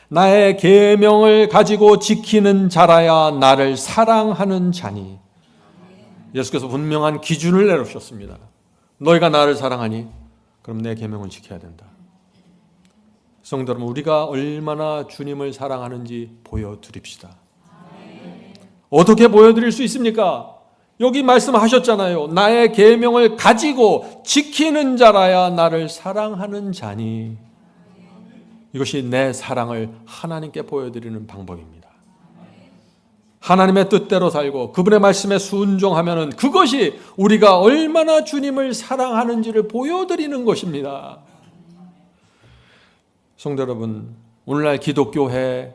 나의 계명을 가지고 지키는 자라야 나를 사랑하는 자니. 예수께서 분명한 기준을 내놓으셨습니다. 너희가 나를 사랑하니 그럼 내 계명을 지켜야 된다. 성도 여러분, 우리가 얼마나 주님을 사랑하는지 보여드립시다. 어떻게 보여드릴 수 있습니까? 여기 말씀하셨잖아요. 나의 계명을 가지고 지키는 자라야 나를 사랑하는 자니. 이것이 내 사랑을 하나님께 보여드리는 방법입니다. 하나님의 뜻대로 살고 그분의 말씀에 순종하면 그것이 우리가 얼마나 주님을 사랑하는지를 보여드리는 것입니다. 성도 여러분, 오늘날 기독교에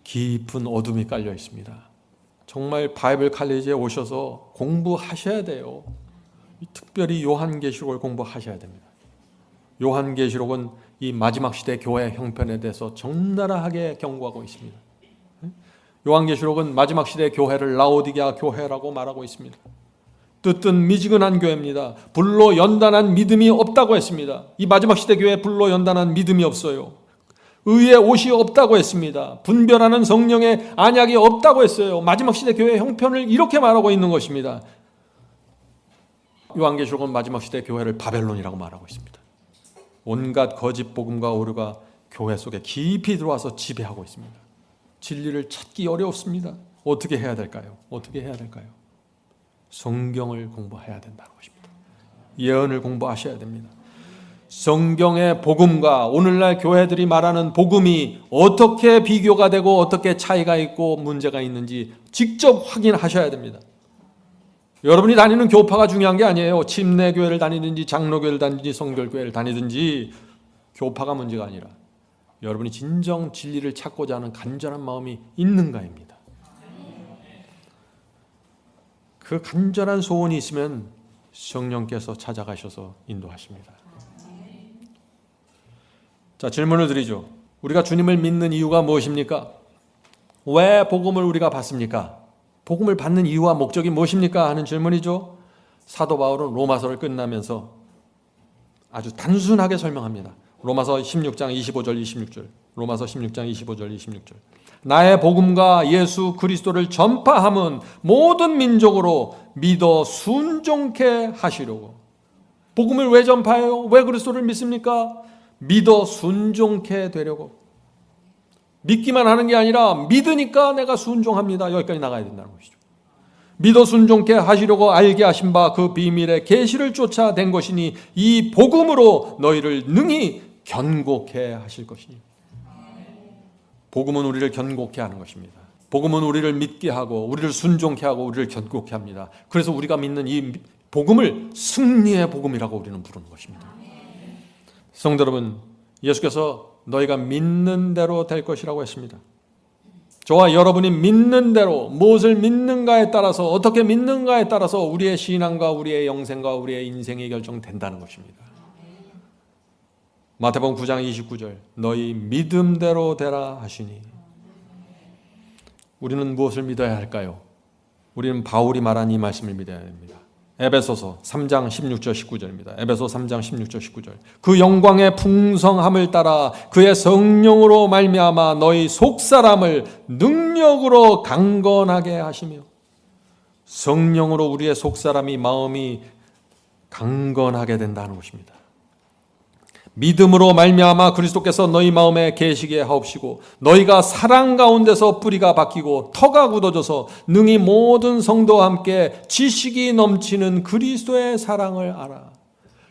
깊은 어둠이 깔려 있습니다. 정말 바이블 칼리지에 오셔서 공부하셔야 돼요. 특별히 요한계시록을 공부하셔야 됩니다. 요한계시록은 이 마지막 시대 교회 형편에 대해서 적나라하게 경고하고 있습니다. 요한계시록은 마지막 시대 교회를 라오디게아 교회라고 말하고 있습니다. 뜻은 미지근한 교회입니다. 불로 연단한 믿음이 없다고 했습니다. 이 마지막 시대 교회에 불로 연단한 믿음이 없어요. 의의 옷이 없다고 했습니다. 분별하는 성령의 안약이 없다고 했어요. 마지막 시대 교회의 형편을 이렇게 말하고 있는 것입니다. 요한계시록은 마지막 시대 교회를 바벨론이라고 말하고 있습니다. 온갖 거짓 복음과 오류가 교회 속에 깊이 들어와서 지배하고 있습니다. 진리를 찾기 어렵습니다. 어떻게 해야 될까요? 어떻게 해야 될까요? 성경을 공부해야 된다는 것입니다. 예언을 공부하셔야 됩니다. 성경의 복음과 오늘날 교회들이 말하는 복음이 어떻게 비교가 되고 어떻게 차이가 있고 문제가 있는지 직접 확인하셔야 됩니다. 여러분이 다니는 교파가 중요한 게 아니에요. 침례교회를 다니든지 장로교회를 다니든지 성결교회를 다니든지 교파가 문제가 아니라 여러분이 진정 진리를 찾고자 하는 간절한 마음이 있는가입니다. 그 간절한 소원이 있으면 성령께서 찾아가셔서 인도하십니다. 자, 질문을 드리죠. 우리가 주님을 믿는 이유가 무엇입니까? 왜 복음을 우리가 받습니까? 복음을 받는 이유와 목적이 무엇입니까? 하는 질문이죠. 사도 바울은 로마서를 끝나면서 아주 단순하게 설명합니다. 로마서 16장 25절 26절. 로마서 16장 25절 26절. 나의 복음과 예수 그리스도를 전파함은 모든 민족으로 믿어 순종케 하시려고. 복음을 왜 전파해요? 왜 그리스도를 믿습니까? 믿어 순종케 되려고. 믿기만 하는 게 아니라 믿으니까 내가 순종합니다. 여기까지 나가야 된다는 것이죠. 믿어 순종케 하시려고 알게 하신 바 그 비밀의 계시를 쫓아 된 것이니 이 복음으로 너희를 능히 견고케 하실 것이니. 복음은 우리를 견고케 하는 것입니다. 복음은 우리를 믿게 하고 우리를 순종케 하고 우리를 견고케 합니다. 그래서 우리가 믿는 이 복음을 승리의 복음이라고 우리는 부르는 것입니다. 성도 여러분, 예수께서 너희가 믿는 대로 될 것이라고 했습니다. 저와 여러분이 믿는 대로 무엇을 믿는가에 따라서 어떻게 믿는가에 따라서 우리의 신앙과 우리의 영생과 우리의 인생이 결정된다는 것입니다. 마태복음 9장 29절 너희 믿음대로 되라 하시니. 우리는 무엇을 믿어야 할까요? 우리는 바울이 말한 이 말씀을 믿어야 됩니다. 에베소서 3장 16절 19절입니다. 에베소 3장 16절 19절. 그 영광의 풍성함을 따라 그의 성령으로 말미암아 너희 속사람을 능력으로 강건하게 하시며. 성령으로 우리의 속사람이 마음이 강건하게 된다는 것입니다. 믿음으로 말미암아 그리스도께서 너희 마음에 계시게 하옵시고 너희가 사랑 가운데서 뿌리가 박히고 터가 굳어져서 능히 모든 성도와 함께 지식이 넘치는 그리스도의 사랑을 알아.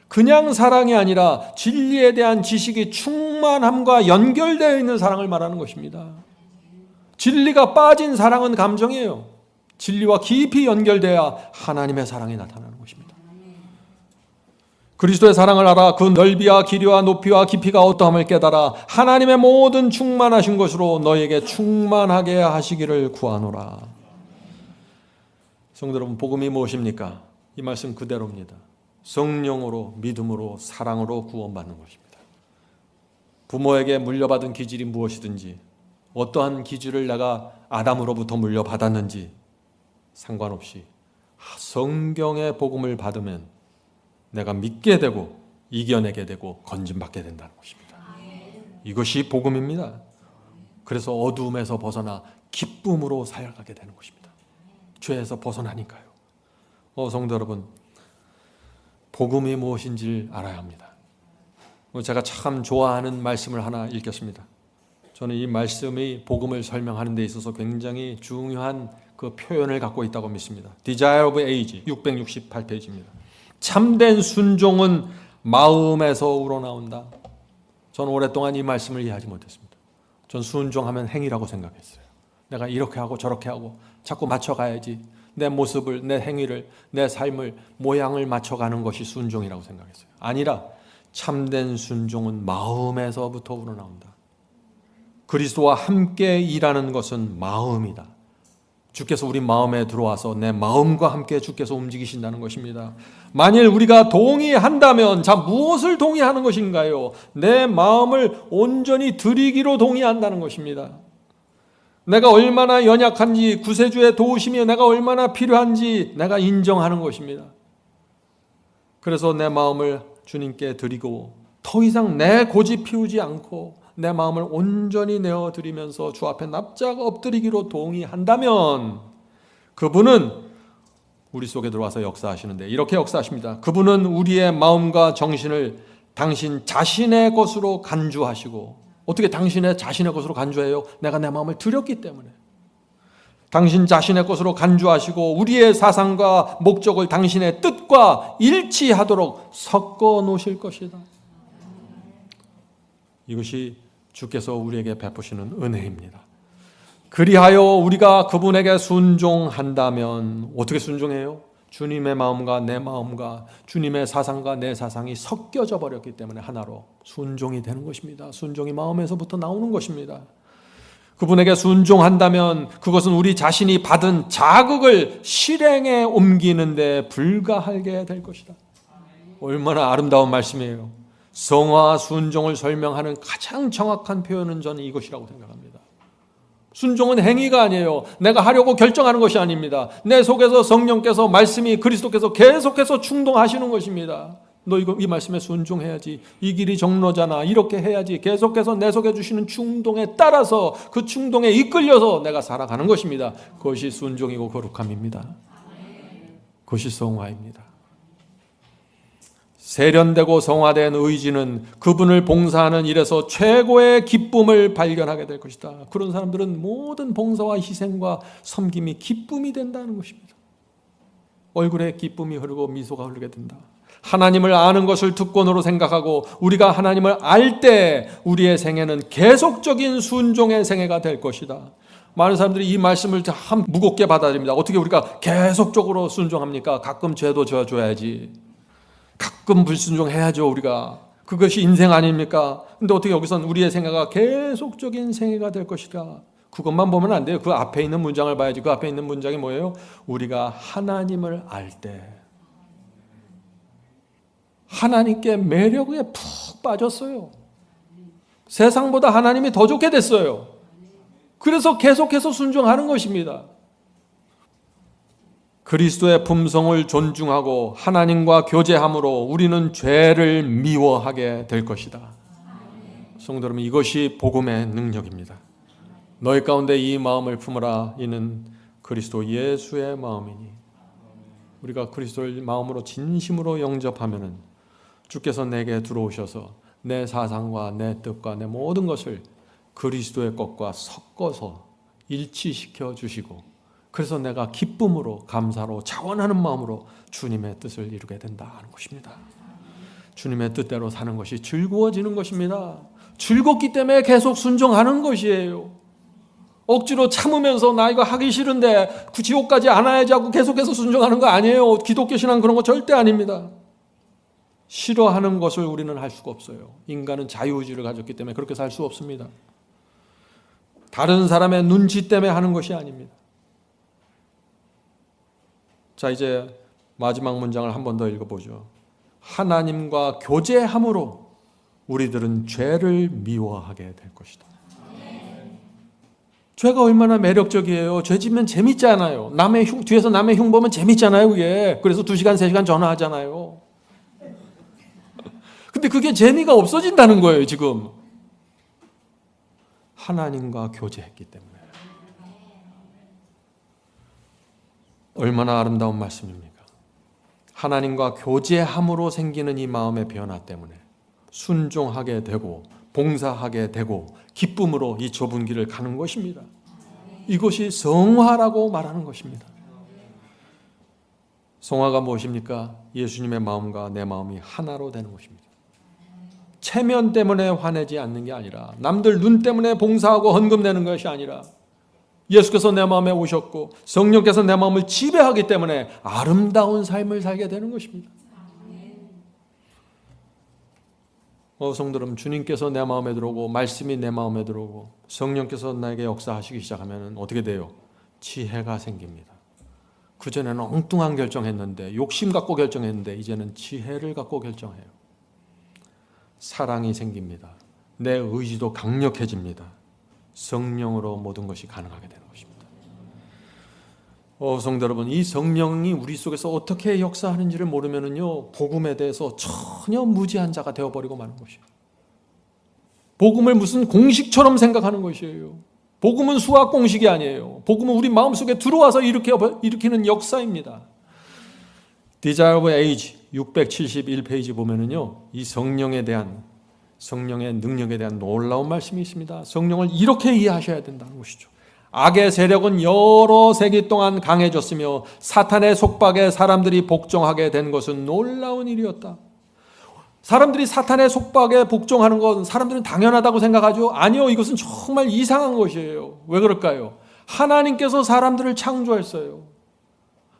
그냥 사랑이 아니라 진리에 대한 지식이 충만함과 연결되어 있는 사랑을 말하는 것입니다. 진리가 빠진 사랑은 감정이에요. 진리와 깊이 연결돼야 하나님의 사랑이 나타나는 것입니다. 그리스도의 사랑을 알아 그 넓이와 길이와 높이와 깊이가 어떠함을 깨달아 하나님의 모든 충만하신 것으로 너희에게 충만하게 하시기를 구하노라. 성도 여러분, 복음이 무엇입니까? 이 말씀 그대로입니다. 성령으로, 믿음으로, 사랑으로 구원받는 것입니다. 부모에게 물려받은 기질이 무엇이든지 어떠한 기질을 내가 아담으로부터 물려받았는지 상관없이 성경의 복음을 받으면 내가 믿게 되고 이겨내게 되고 건진받게 된다는 것입니다. 이것이 복음입니다. 그래서 어두움에서 벗어나 기쁨으로 살아가게 되는 것입니다. 죄에서 벗어나니까요. 성도 여러분, 복음이 무엇인지를 알아야 합니다. 제가 참 좋아하는 말씀을 하나 읽겠습니다. 저는 이 말씀이 복음을 설명하는 데 있어서 굉장히 중요한 그 표현을 갖고 있다고 믿습니다. Desire of Age 668페이지입니다. 참된 순종은 마음에서 우러나온다. 저는 오랫동안 이 말씀을 이해하지 못했습니다. 전 순종하면 행위라고 생각했어요. 내가 이렇게 하고 저렇게 하고 자꾸 맞춰가야지. 내 모습을, 내 행위를, 내 삶을, 모양을 맞춰가는 것이 순종이라고 생각했어요. 아니라 참된 순종은 마음에서부터 우러나온다. 그리스도와 함께 일하는 것은 마음이다. 주께서 우리 마음에 들어와서 내 마음과 함께 주께서 움직이신다는 것입니다. 만일 우리가 동의한다면, 자, 무엇을 동의하는 것인가요? 내 마음을 온전히 드리기로 동의한다는 것입니다. 내가 얼마나 연약한지, 구세주의 도우심이 내가 얼마나 필요한지 내가 인정하는 것입니다. 그래서 내 마음을 주님께 드리고 더 이상 내 고집 피우지 않고 내 마음을 온전히 내어드리면서 주 앞에 납작 엎드리기로 동의한다면 그분은 우리 속에 들어와서 역사하시는데 이렇게 역사하십니다. 그분은 우리의 마음과 정신을 당신 자신의 것으로 간주하시고. 어떻게 당신의 자신의 것으로 간주해요? 내가 내 마음을 드렸기 때문에. 당신 자신의 것으로 간주하시고 우리의 사상과 목적을 당신의 뜻과 일치하도록 섞어 놓으실 것이다. 이것이 주께서 우리에게 베푸시는 은혜입니다. 그리하여 우리가 그분에게 순종한다면 어떻게 순종해요? 주님의 마음과 내 마음과 주님의 사상과 내 사상이 섞여져 버렸기 때문에 하나로 순종이 되는 것입니다. 순종이 마음에서부터 나오는 것입니다. 그분에게 순종한다면 그것은 우리 자신이 받은 자극을 실행에 옮기는 데 불가하게 될 것이다. 얼마나 아름다운 말씀이에요. 성화와 순종을 설명하는 가장 정확한 표현은 저는 이것이라고 생각합니다. 순종은 행위가 아니에요. 내가 하려고 결정하는 것이 아닙니다. 내 속에서 성령께서 말씀이 그리스도께서 계속해서 충동하시는 것입니다. 너 이 말씀에 순종해야지. 이 길이 정로잖아. 이렇게 해야지. 계속해서 내 속에 주시는 충동에 따라서 그 충동에 이끌려서 내가 살아가는 것입니다. 그것이 순종이고 거룩함입니다. 그것이 성화입니다. 세련되고 성화된 의지는 그분을 봉사하는 일에서 최고의 기쁨을 발견하게 될 것이다. 그런 사람들은 모든 봉사와 희생과 섬김이 기쁨이 된다는 것입니다. 얼굴에 기쁨이 흐르고 미소가 흐르게 된다. 하나님을 아는 것을 특권으로 생각하고 우리가 하나님을 알 때 우리의 생애는 계속적인 순종의 생애가 될 것이다. 많은 사람들이 이 말씀을 참 무겁게 받아들입니다. 어떻게 우리가 계속적으로 순종합니까? 가끔 죄도 져줘야지. 가끔 불순종해야죠, 우리가. 그것이 인생 아닙니까? 근데 어떻게 여기선 우리의 생애가 계속적인 생애가 될 것이다. 그것만 보면 안 돼요. 그 앞에 있는 문장을 봐야지. 그 앞에 있는 문장이 뭐예요? 우리가 하나님을 알 때. 하나님께 매력에 푹 빠졌어요. 세상보다 하나님이 더 좋게 됐어요. 그래서 계속해서 순종하는 것입니다. 그리스도의 품성을 존중하고 하나님과 교제함으로 우리는 죄를 미워하게 될 것이다. 성도 여러분, 이것이 복음의 능력입니다. 너희 가운데 이 마음을 품으라. 이는 그리스도 예수의 마음이니. 우리가 그리스도를 마음으로 진심으로 영접하면은 주께서 내게 들어오셔서 내 사상과 내 뜻과 내 모든 것을 그리스도의 것과 섞어서 일치시켜 주시고, 그래서 내가 기쁨으로 감사로 자원하는 마음으로 주님의 뜻을 이루게 된다 하는 것입니다. 주님의 뜻대로 사는 것이 즐거워지는 것입니다. 즐겁기 때문에 계속 순종하는 것이에요. 억지로 참으면서 나 이거 하기 싫은데 그 지옥까지 안 와야지 하고 계속해서 순종하는 거 아니에요. 기독교 신앙 그런 거 절대 아닙니다. 싫어하는 것을 우리는 할 수가 없어요. 인간은 자유의지를 가졌기 때문에 그렇게 살 수 없습니다. 다른 사람의 눈치 때문에 하는 것이 아닙니다. 자, 이제 마지막 문장을 한 번 더 읽어보죠. 하나님과 교제함으로 우리들은 죄를 미워하게 될 것이다. 죄가 얼마나 매력적이에요. 죄 지면 재밌잖아요. 뒤에서 남의 흉 보면 재밌잖아요. 그게. 그래서 2시간, 3시간 전화하잖아요. 근데 그게 재미가 없어진다는 거예요, 지금. 하나님과 교제했기 때문에. 얼마나 아름다운 말씀입니까? 하나님과 교제함으로 생기는 이 마음의 변화 때문에 순종하게 되고 봉사하게 되고 기쁨으로 이 좁은 길을 가는 것입니다. 이것이 성화라고 말하는 것입니다. 성화가 무엇입니까? 예수님의 마음과 내 마음이 하나로 되는 것입니다. 체면 때문에 화내지 않는 게 아니라, 남들 눈 때문에 봉사하고 헌금 내는 것이 아니라, 예수께서 내 마음에 오셨고 성령께서 내 마음을 지배하기 때문에 아름다운 삶을 살게 되는 것입니다. 성도 여러분, 주님께서 내 마음에 들어오고 말씀이 내 마음에 들어오고 성령께서 나에게 역사하시기 시작하면 어떻게 돼요? 지혜가 생깁니다. 그전에는 엉뚱한 결정했는데, 욕심 갖고 결정했는데 이제는 지혜를 갖고 결정해요. 사랑이 생깁니다. 내 의지도 강력해집니다. 성령으로 모든 것이 가능하게 되는 것입니다. 성도 여러분, 이 성령이 우리 속에서 어떻게 역사하는지를 모르면은요, 복음에 대해서 전혀 무지한 자가 되어버리고 마는 것이에요. 복음을 무슨 공식처럼 생각하는 것이에요. 복음은 수학 공식이 아니에요. 복음은 우리 마음속에 들어와서 일으키는 역사입니다. Desire of Age 671페이지 보면은요, 이 성령의 능력에 대한 놀라운 말씀이 있습니다. 성령을 이렇게 이해하셔야 된다는 것이죠. 악의 세력은 여러 세기 동안 강해졌으며 사탄의 속박에 사람들이 복종하게 된 것은 놀라운 일이었다. 사람들이 사탄의 속박에 복종하는 건 사람들은 당연하다고 생각하죠? 아니요, 이것은 정말 이상한 것이에요. 왜 그럴까요? 하나님께서 사람들을 창조했어요.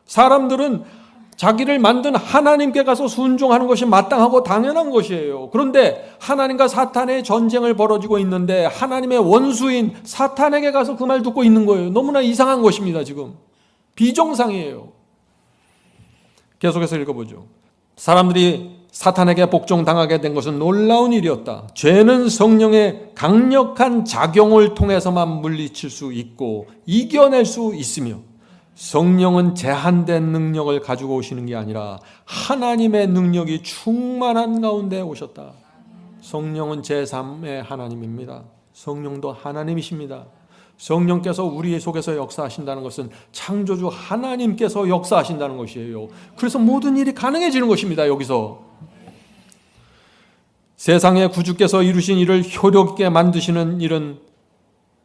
사람들은 자기를 만든 하나님께 가서 순종하는 것이 마땅하고 당연한 것이에요. 그런데 하나님과 사탄의 전쟁을 벌어지고 있는데 하나님의 원수인 사탄에게 가서 그 말 듣고 있는 거예요. 너무나 이상한 것입니다. 지금 비정상이에요. 계속해서 읽어보죠. 사람들이 사탄에게 복종당하게 된 것은 놀라운 일이었다. 죄는 성령의 강력한 작용을 통해서만 물리칠 수 있고 이겨낼 수 있으며, 성령은 제한된 능력을 가지고 오시는 게 아니라 하나님의 능력이 충만한 가운데 오셨다. 성령은 제3의 하나님입니다. 성령도 하나님이십니다. 성령께서 우리 속에서 역사하신다는 것은 창조주 하나님께서 역사하신다는 것이에요. 그래서 모든 일이 가능해지는 것입니다. 여기서 세상의 구주께서 이루신 일을 효력있게 만드시는 일은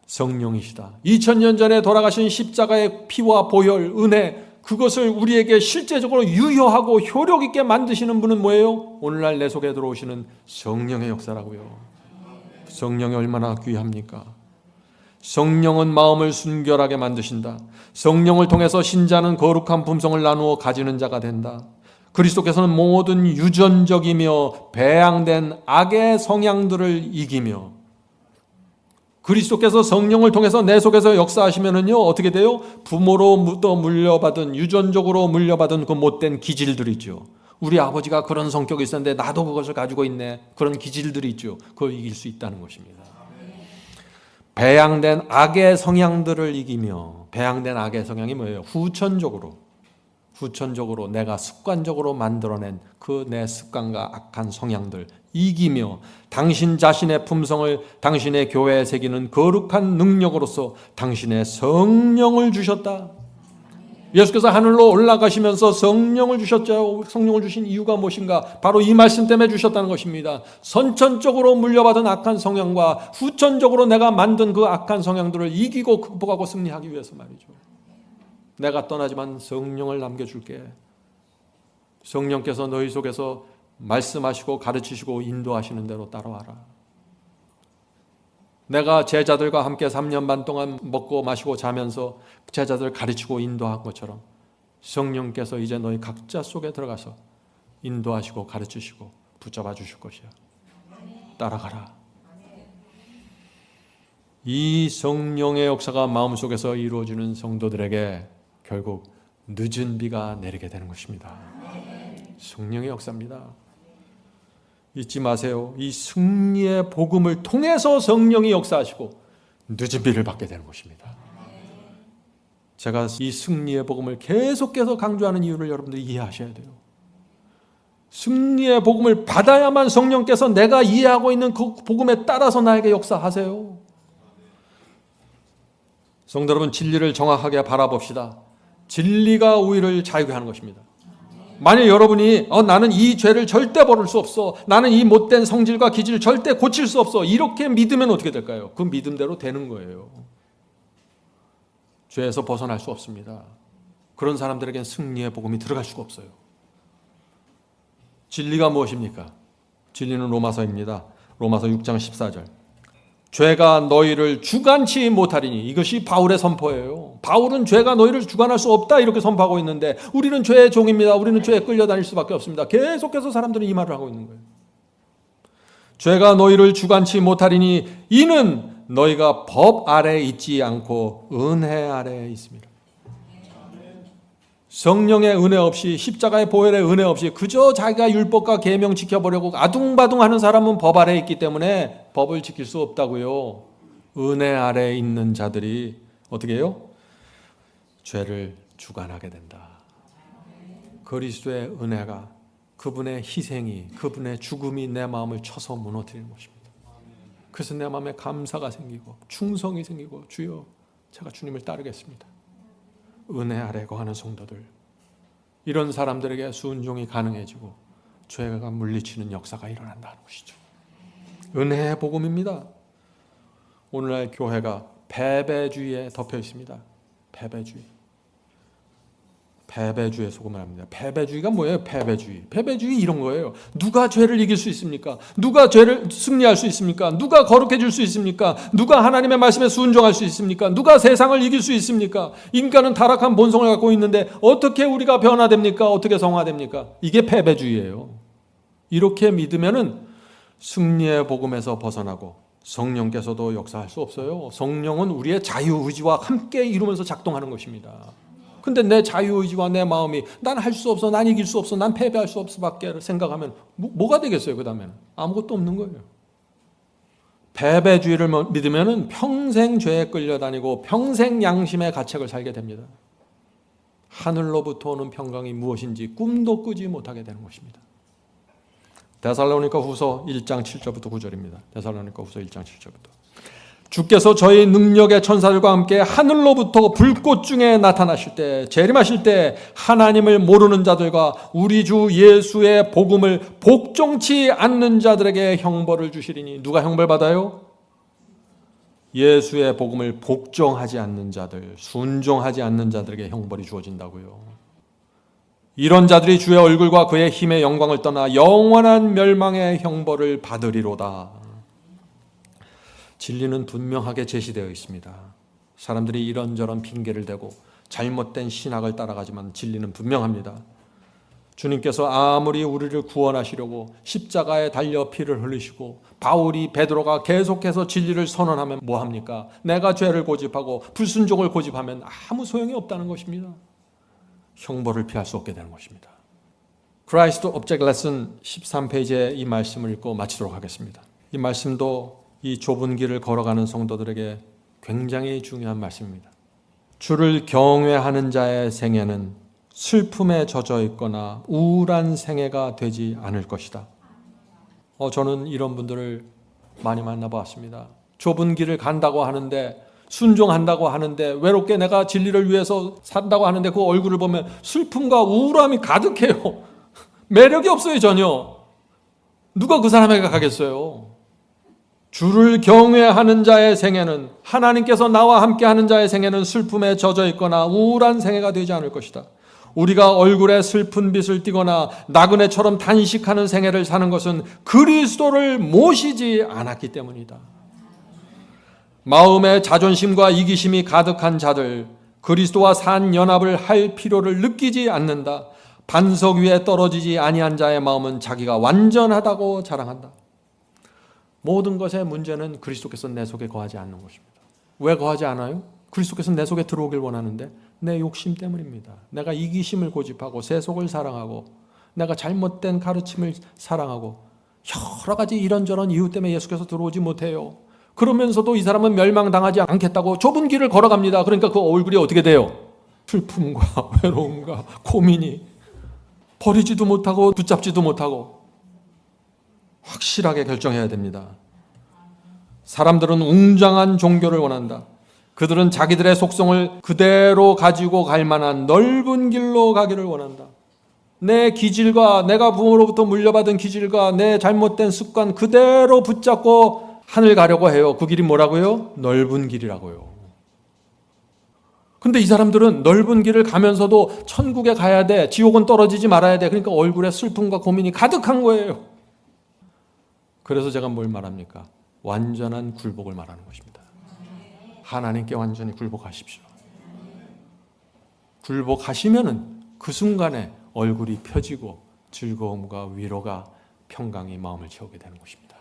성령이시다. 2000년 전에 돌아가신 십자가의 피와 보혈, 은혜, 그것을 우리에게 실제적으로 유효하고 효력있게 만드시는 분은 뭐예요? 오늘날 내 속에 들어오시는 성령의 역사라고요. 성령이 얼마나 귀합니까? 성령은 마음을 순결하게 만드신다. 성령을 통해서 신자는 거룩한 품성을 나누어 가지는 자가 된다. 그리스도께서는 모든 유전적이며 배양된 악의 성향들을 이기며, 그리스도께서 성령을 통해서 내 속에서 역사하시면은요, 어떻게 돼요? 부모로부터 물려받은, 유전적으로 물려받은 그 못된 기질들이 있죠. 우리 아버지가 그런 성격이 있었는데 나도 그것을 가지고 있네. 그런 기질들이 있죠. 그걸 이길 수 있다는 것입니다. 배양된 악의 성향들을 이기며, 배양된 악의 성향이 뭐예요? 후천적으로 내가 습관적으로 만들어낸 그 내 습관과 악한 성향들 이기며, 당신 자신의 품성을 당신의 교회에 새기는 거룩한 능력으로서 당신의 성령을 주셨다. 예수께서 하늘로 올라가시면서 성령을 주셨죠. 성령을 주신 이유가 무엇인가? 바로 이 말씀 때문에 주셨다는 것입니다. 선천적으로 물려받은 악한 성향과 후천적으로 내가 만든 그 악한 성향들을 이기고 극복하고 승리하기 위해서 말이죠. 내가 떠나지만 성령을 남겨줄게. 성령께서 너희 속에서 말씀하시고 가르치시고 인도하시는 대로 따라와라. 내가 제자들과 함께 3년 반 동안 먹고 마시고 자면서 제자들 가르치고 인도한 것처럼 성령께서 이제 너희 각자 속에 들어가서 인도하시고 가르치시고 붙잡아 주실 것이야. 따라가라. 이 성령의 역사가 마음속에서 이루어지는 성도들에게 결국 늦은 비가 내리게 되는 것입니다. 성령의 역사입니다. 잊지 마세요. 이 승리의 복음을 통해서 성령이 역사하시고 늦은 비를 받게 되는 것입니다. 제가 이 승리의 복음을 계속해서 강조하는 이유를 여러분들이 이해하셔야 돼요. 승리의 복음을 받아야만 성령께서 내가 이해하고 있는 그 복음에 따라서 나에게 역사하세요. 성도 여러분, 진리를 정확하게 바라봅시다. 진리가 우리를 자유케 하는 것입니다. 만약 여러분이 나는 이 죄를 절대 버릴 수 없어, 나는 이 못된 성질과 기질을 절대 고칠 수 없어, 이렇게 믿으면 어떻게 될까요? 그 믿음대로 되는 거예요. 죄에서 벗어날 수 없습니다. 그런 사람들에겐 승리의 복음이 들어갈 수가 없어요. 진리가 무엇입니까? 진리는 로마서입니다. 로마서 6장 14절. 죄가 너희를 주관치 못하리니, 이것이 바울의 선포예요. 바울은 죄가 너희를 주관할 수 없다 이렇게 선포하고 있는데 우리는 죄의 종입니다. 우리는 죄에 끌려다닐 수밖에 없습니다. 계속해서 사람들은 이 말을 하고 있는 거예요. 죄가 너희를 주관치 못하리니 이는 너희가 법 아래에 있지 않고 은혜 아래에 있습니다. 성령의 은혜 없이, 십자가의 보혈의 은혜 없이 그저 자기가 율법과 계명 지켜보려고 아둥바둥하는 사람은 법 아래에 있기 때문에 법을 지킬 수 없다고요. 은혜 아래에 있는 자들이 어떻게 해요? 죄를 주관하게 된다. 그리스도의 은혜가, 그분의 희생이, 그분의 죽음이 내 마음을 쳐서 무너뜨리는 것입니다. 그래서 내 마음에 감사가 생기고 충성이 생기고, 주여 제가 주님을 따르겠습니다. 은혜 아래 거하는 성도들, 이런 사람들에게 순종이 가능해지고 죄가 물리치는 역사가 일어난다는 것이죠. 은혜의 복음입니다. 오늘날 교회가 패배주의에 덮여 있습니다. 패배주의에 속음을 합니다. 패배주의가 뭐예요? 패배주의 이런 거예요. 누가 죄를 이길 수 있습니까? 누가 죄를 승리할 수 있습니까? 누가 거룩해질 수 있습니까? 누가 하나님의 말씀에 순종할 수 있습니까? 누가 세상을 이길 수 있습니까? 인간은 타락한 본성을 갖고 있는데 어떻게 우리가 변화됩니까? 어떻게 성화됩니까? 이게 패배주의예요. 이렇게 믿으면은 승리의 복음에서 벗어나고 성령께서도 역사할 수 없어요. 성령은 우리의 자유의지와 함께 이루면서 작동하는 것입니다. 근데 내 자유의지와 내 마음이 난 할 수 없어, 난 이길 수 없어, 난 패배할 수 없어 밖에 생각하면 뭐가 되겠어요? 그 다음에는 아무것도 없는 거예요. 패배주의를 믿으면 평생 죄에 끌려다니고 평생 양심의 가책을 살게 됩니다. 하늘로부터 오는 평강이 무엇인지 꿈도 꾸지 못하게 되는 것입니다. 데살로니가 후서 1장 7절부터 9절입니다. 데살로니가 후서 1장 7절부터. 주께서 저희 능력의 천사들과 함께 하늘로부터 불꽃 중에 나타나실 때, 재림하실 때 하나님을 모르는 자들과 우리 주 예수의 복음을 복종치 않는 자들에게 형벌을 주시리니. 누가 형벌 받아요? 예수의 복음을 복종하지 않는 자들, 순종하지 않는 자들에게 형벌이 주어진다고요. 이런 자들이 주의 얼굴과 그의 힘의 영광을 떠나 영원한 멸망의 형벌을 받으리로다. 진리는 분명하게 제시되어 있습니다. 사람들이 이런저런 핑계를 대고 잘못된 신학을 따라가지만 진리는 분명합니다. 주님께서 아무리 우리를 구원하시려고 십자가에 달려 피를 흘리시고 바울이 베드로가 계속해서 진리를 선언하면 뭐합니까? 내가 죄를 고집하고 불순종을 고집하면 아무 소용이 없다는 것입니다. 형벌을 피할 수 없게 되는 것입니다. Christ Object Lesson 13페이지에 이 말씀을 읽고 마치도록 하겠습니다. 이 말씀도 이 좁은 길을 걸어가는 성도들에게 굉장히 중요한 말씀입니다. 주를 경외하는 자의 생애는 슬픔에 젖어 있거나 우울한 생애가 되지 않을 것이다. 저는 이런 분들을 많이 만나봤습니다. 좁은 길을 간다고 하는데, 순종한다고 하는데, 외롭게 내가 진리를 위해서 산다고 하는데 그 얼굴을 보면 슬픔과 우울함이 가득해요. 매력이 없어요, 전혀. 누가 그 사람에게 가겠어요? 주를 경외하는 자의 생애는, 하나님께서 나와 함께하는 자의 생애는 슬픔에 젖어 있거나 우울한 생애가 되지 않을 것이다. 우리가 얼굴에 슬픈 빛을 띠거나 나그네처럼 단식하는 생애를 사는 것은 그리스도를 모시지 않았기 때문이다. 마음에 자존심과 이기심이 가득한 자들, 그리스도와 산연합을 할 필요를 느끼지 않는다. 반석 위에 떨어지지 아니한 자의 마음은 자기가 완전하다고 자랑한다. 모든 것의 문제는 그리스도께서 내 속에 거하지 않는 것입니다. 왜 거하지 않아요? 그리스도께서 내 속에 들어오길 원하는데 내 욕심 때문입니다. 내가 이기심을 고집하고 세속을 사랑하고 내가 잘못된 가르침을 사랑하고 여러 가지 이런저런 이유 때문에 예수께서 들어오지 못해요. 그러면서도 이 사람은 멸망당하지 않겠다고 좁은 길을 걸어갑니다. 그러니까 그 얼굴이 어떻게 돼요? 슬픔과 외로움과 고민이 버리지도 못하고 붙잡지도 못하고 확실하게 결정해야 됩니다. 사람들은 웅장한 종교를 원한다. 그들은 자기들의 속성을 그대로 가지고 갈 만한 넓은 길로 가기를 원한다. 내 기질과 내가 부모로부터 물려받은 기질과 내 잘못된 습관 그대로 붙잡고 하늘 가려고 해요. 그 길이 뭐라고요? 넓은 길이라고요. 근데 이 사람들은 넓은 길을 가면서도 천국에 가야 돼. 지옥은 떨어지지 말아야 돼. 그러니까 얼굴에 슬픔과 고민이 가득한 거예요. 그래서 제가 뭘 말합니까? 완전한 굴복을 말하는 것입니다. 하나님께 완전히 굴복하십시오. 굴복하시면은 그 순간에 얼굴이 펴지고 즐거움과 위로가 평강이 마음을 채우게 되는 것입니다.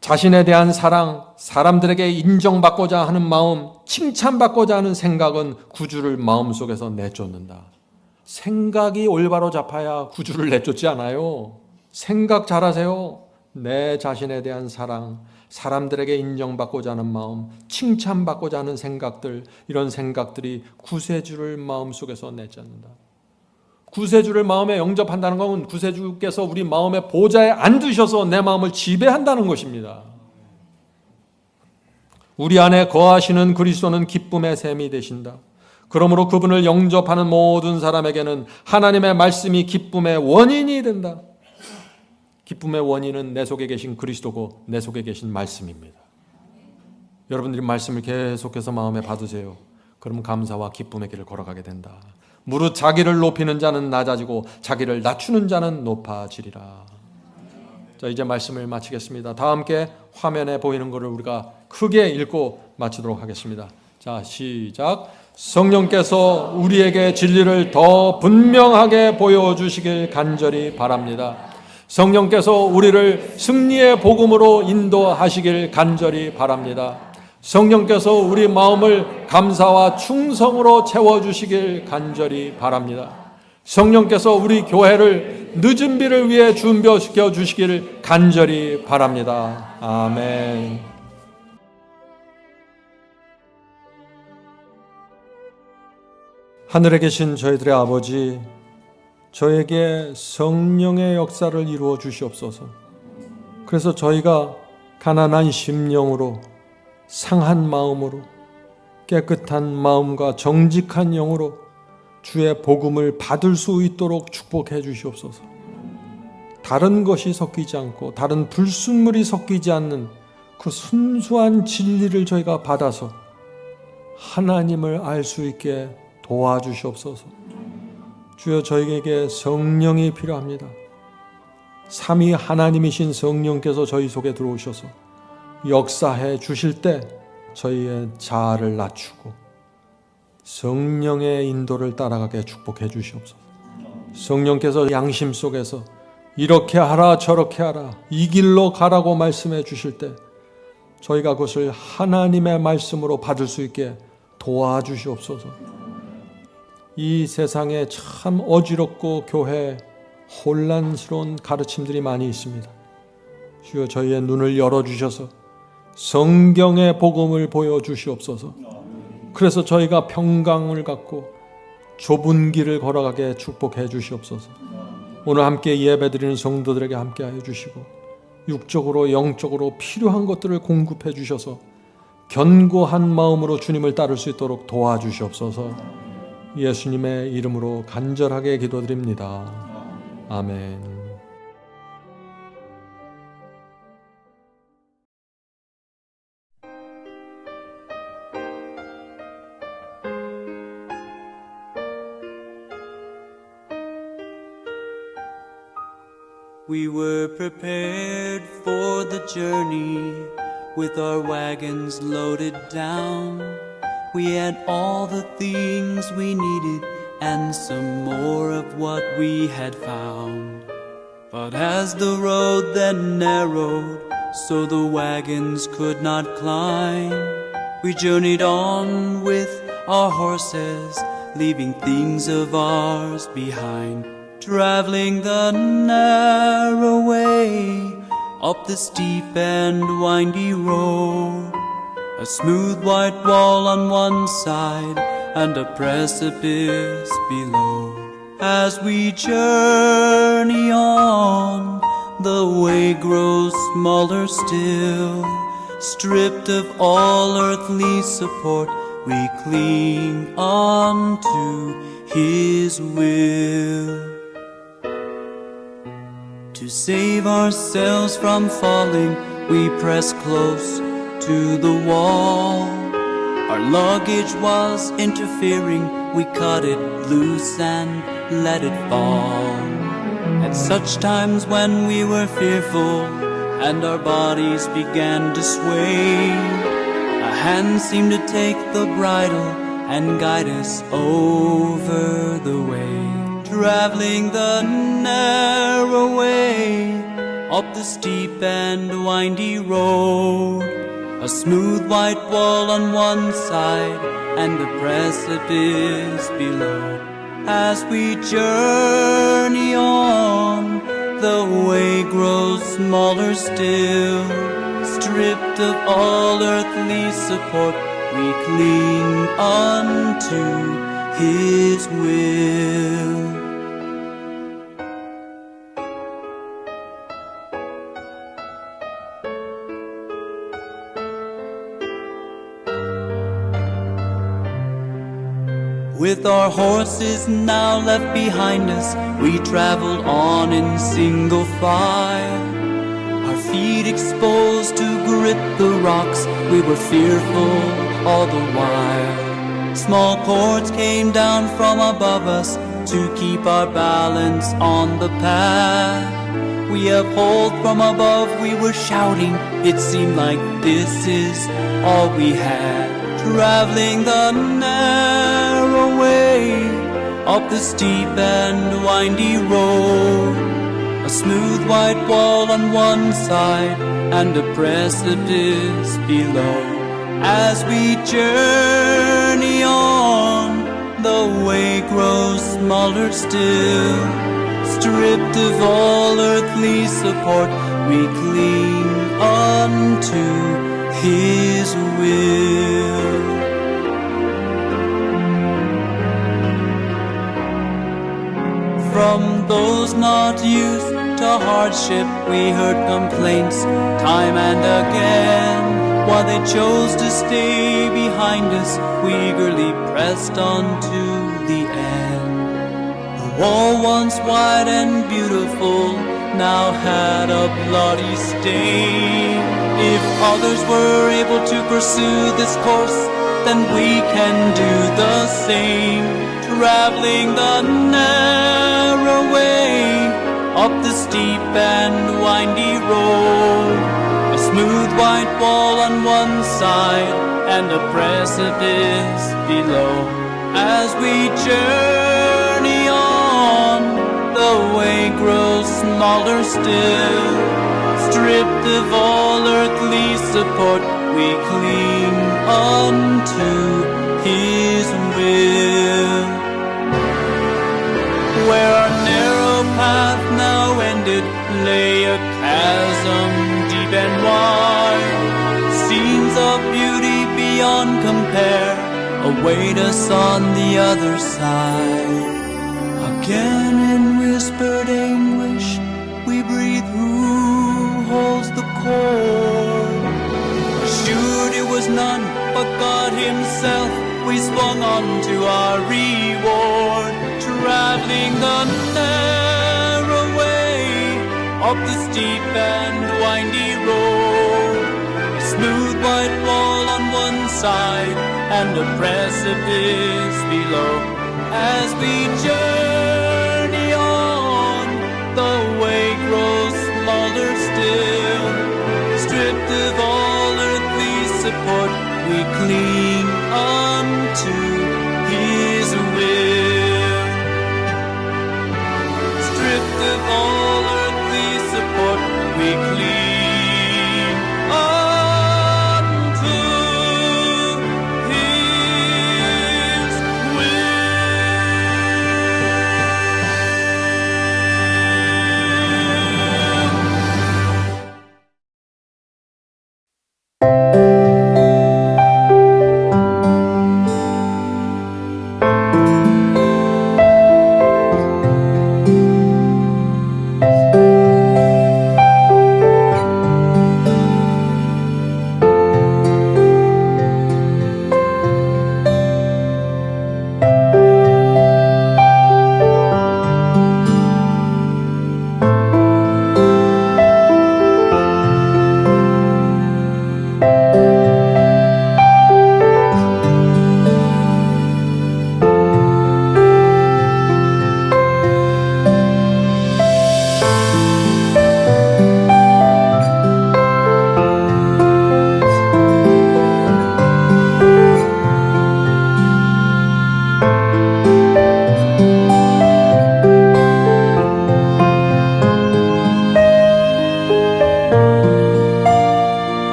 자신에 대한 사랑, 사람들에게 인정받고자 하는 마음, 칭찬받고자 하는 생각은 구주를 마음속에서 내쫓는다. 생각이 올바로 잡아야 구주를 내쫓지 않아요. 생각 잘하세요. 내 자신에 대한 사랑, 사람들에게 인정받고자 하는 마음, 칭찬받고자 하는 생각들, 이런 생각들이 구세주를 마음속에서 내쫓는다. 구세주를 마음에 영접한다는 것은 구세주께서 우리 마음의 보좌에 앉으셔서 내 마음을 지배한다는 것입니다. 우리 안에 거하시는 그리스도는 기쁨의 샘이 되신다. 그러므로 그분을 영접하는 모든 사람에게는 하나님의 말씀이 기쁨의 원인이 된다. 기쁨의 원인은 내 속에 계신 그리스도고 내 속에 계신 말씀입니다. 여러분들이 말씀을 계속해서 마음에 받으세요. 그러면 감사와 기쁨의 길을 걸어가게 된다. 무릇 자기를 높이는 자는 낮아지고 자기를 낮추는 자는 높아지리라. 자, 이제 말씀을 마치겠습니다. 다 함께 화면에 보이는 것을 우리가 크게 읽고 마치도록 하겠습니다. 자, 시작. 성령께서 우리에게 진리를 더 분명하게 보여주시길 간절히 바랍니다. 성령께서 우리를 승리의 복음으로 인도하시길 간절히 바랍니다. 성령께서 우리 마음을 감사와 충성으로 채워주시길 간절히 바랍니다. 성령께서 우리 교회를 늦은 비를 위해 준비시켜 주시기를 간절히 바랍니다. 아멘. 하늘에 계신 저희들의 아버지, 저에게 성령의 역사를 이루어 주시옵소서. 그래서 저희가 가난한 심령으로, 상한 마음으로, 깨끗한 마음과 정직한 영으로 주의 복음을 받을 수 있도록 축복해 주시옵소서. 다른 것이 섞이지 않고 다른 불순물이 섞이지 않는 그 순수한 진리를 저희가 받아서 하나님을 알 수 있게 도와주시옵소서. 주여, 저희에게 성령이 필요합니다. 삼위 하나님이신 성령께서 저희 속에 들어오셔서 역사해 주실 때 저희의 자아를 낮추고 성령의 인도를 따라가게 축복해 주시옵소서. 성령께서 양심 속에서 이렇게 하라 저렇게 하라 이 길로 가라고 말씀해 주실 때 저희가 그것을 하나님의 말씀으로 받을 수 있게 도와주시옵소서. 이 세상에 참 어지럽고 교회 혼란스러운 가르침들이 많이 있습니다. 주여, 저희의 눈을 열어주셔서 성경의 복음을 보여주시옵소서. 그래서 저희가 평강을 갖고 좁은 길을 걸어가게 축복해 주시옵소서. 오늘 함께 예배드리는 성도들에게 함께하여 주시고 육적으로 영적으로 필요한 것들을 공급해 주셔서 견고한 마음으로 주님을 따를 수 있도록 도와주시옵소서. 예수님의 이름으로 간절하게 기도드립니다. 아멘. We were prepared for the journey with our wagons loaded down. We had all the things we needed and some more of what we had found. But as the road then narrowed so the wagons could not climb, we journeyed on with our horses, leaving things of ours behind. Traveling the narrow way up the steep and windy road, a smooth white wall on one side and a precipice below. As we journey on, the way grows smaller still. Stripped of all earthly support, we cling on to His will. To save ourselves from falling, we press close to the wall. Our luggage was interfering, we cut it loose and let it fall. At such times when we were fearful and our bodies began to sway, a hand seemed to take the bridle and guide us over the way. Traveling the narrow way up the steep and windy road, a smooth white wall on one side and a precipice below. As we journey on, the way grows smaller still. Stripped of all earthly support, we cling unto His will. With our horses now left behind us, we traveled on in single file. Our feet exposed to grit the rocks, we were fearful all the while. Small cords came down from above us to keep our balance on the path. We upheld from above, we were shouting, it seemed like this is all we had. Traveling the narrow way up the steep and windy road, a smooth white wall on one side and a precipice below. As we journey on, the way grows smaller still. Stripped of all earthly support, we cling unto His will. From those not used to hardship, we heard complaints time and again. While they chose to stay behind us, we eagerly pressed on to the end. The wall, once wide and beautiful, now had a bloody stain. If others were able to pursue this course, then we can do the same. Traveling the narrow way up the steep and windy road, a smooth white wall on one side and a precipice below. As we journey on, the way grows smaller still. Stripped of all earthly support, we cling unto His will. Where our narrow path now ended lay a chasm deep and wide. Scenes of beauty beyond compare await us on the other side. Again in whispered anguish we breathe, who holds the cord? Assured it was none but God Himself, we swung on to our reward. Traveling the narrow way up the steep and windy road, a smooth white wall on one side and a precipice below. As we journey on, the way grows smaller still. Stripped of all earthly support, we cling unto His will. Stripped of all earthly support, we cling unto His will.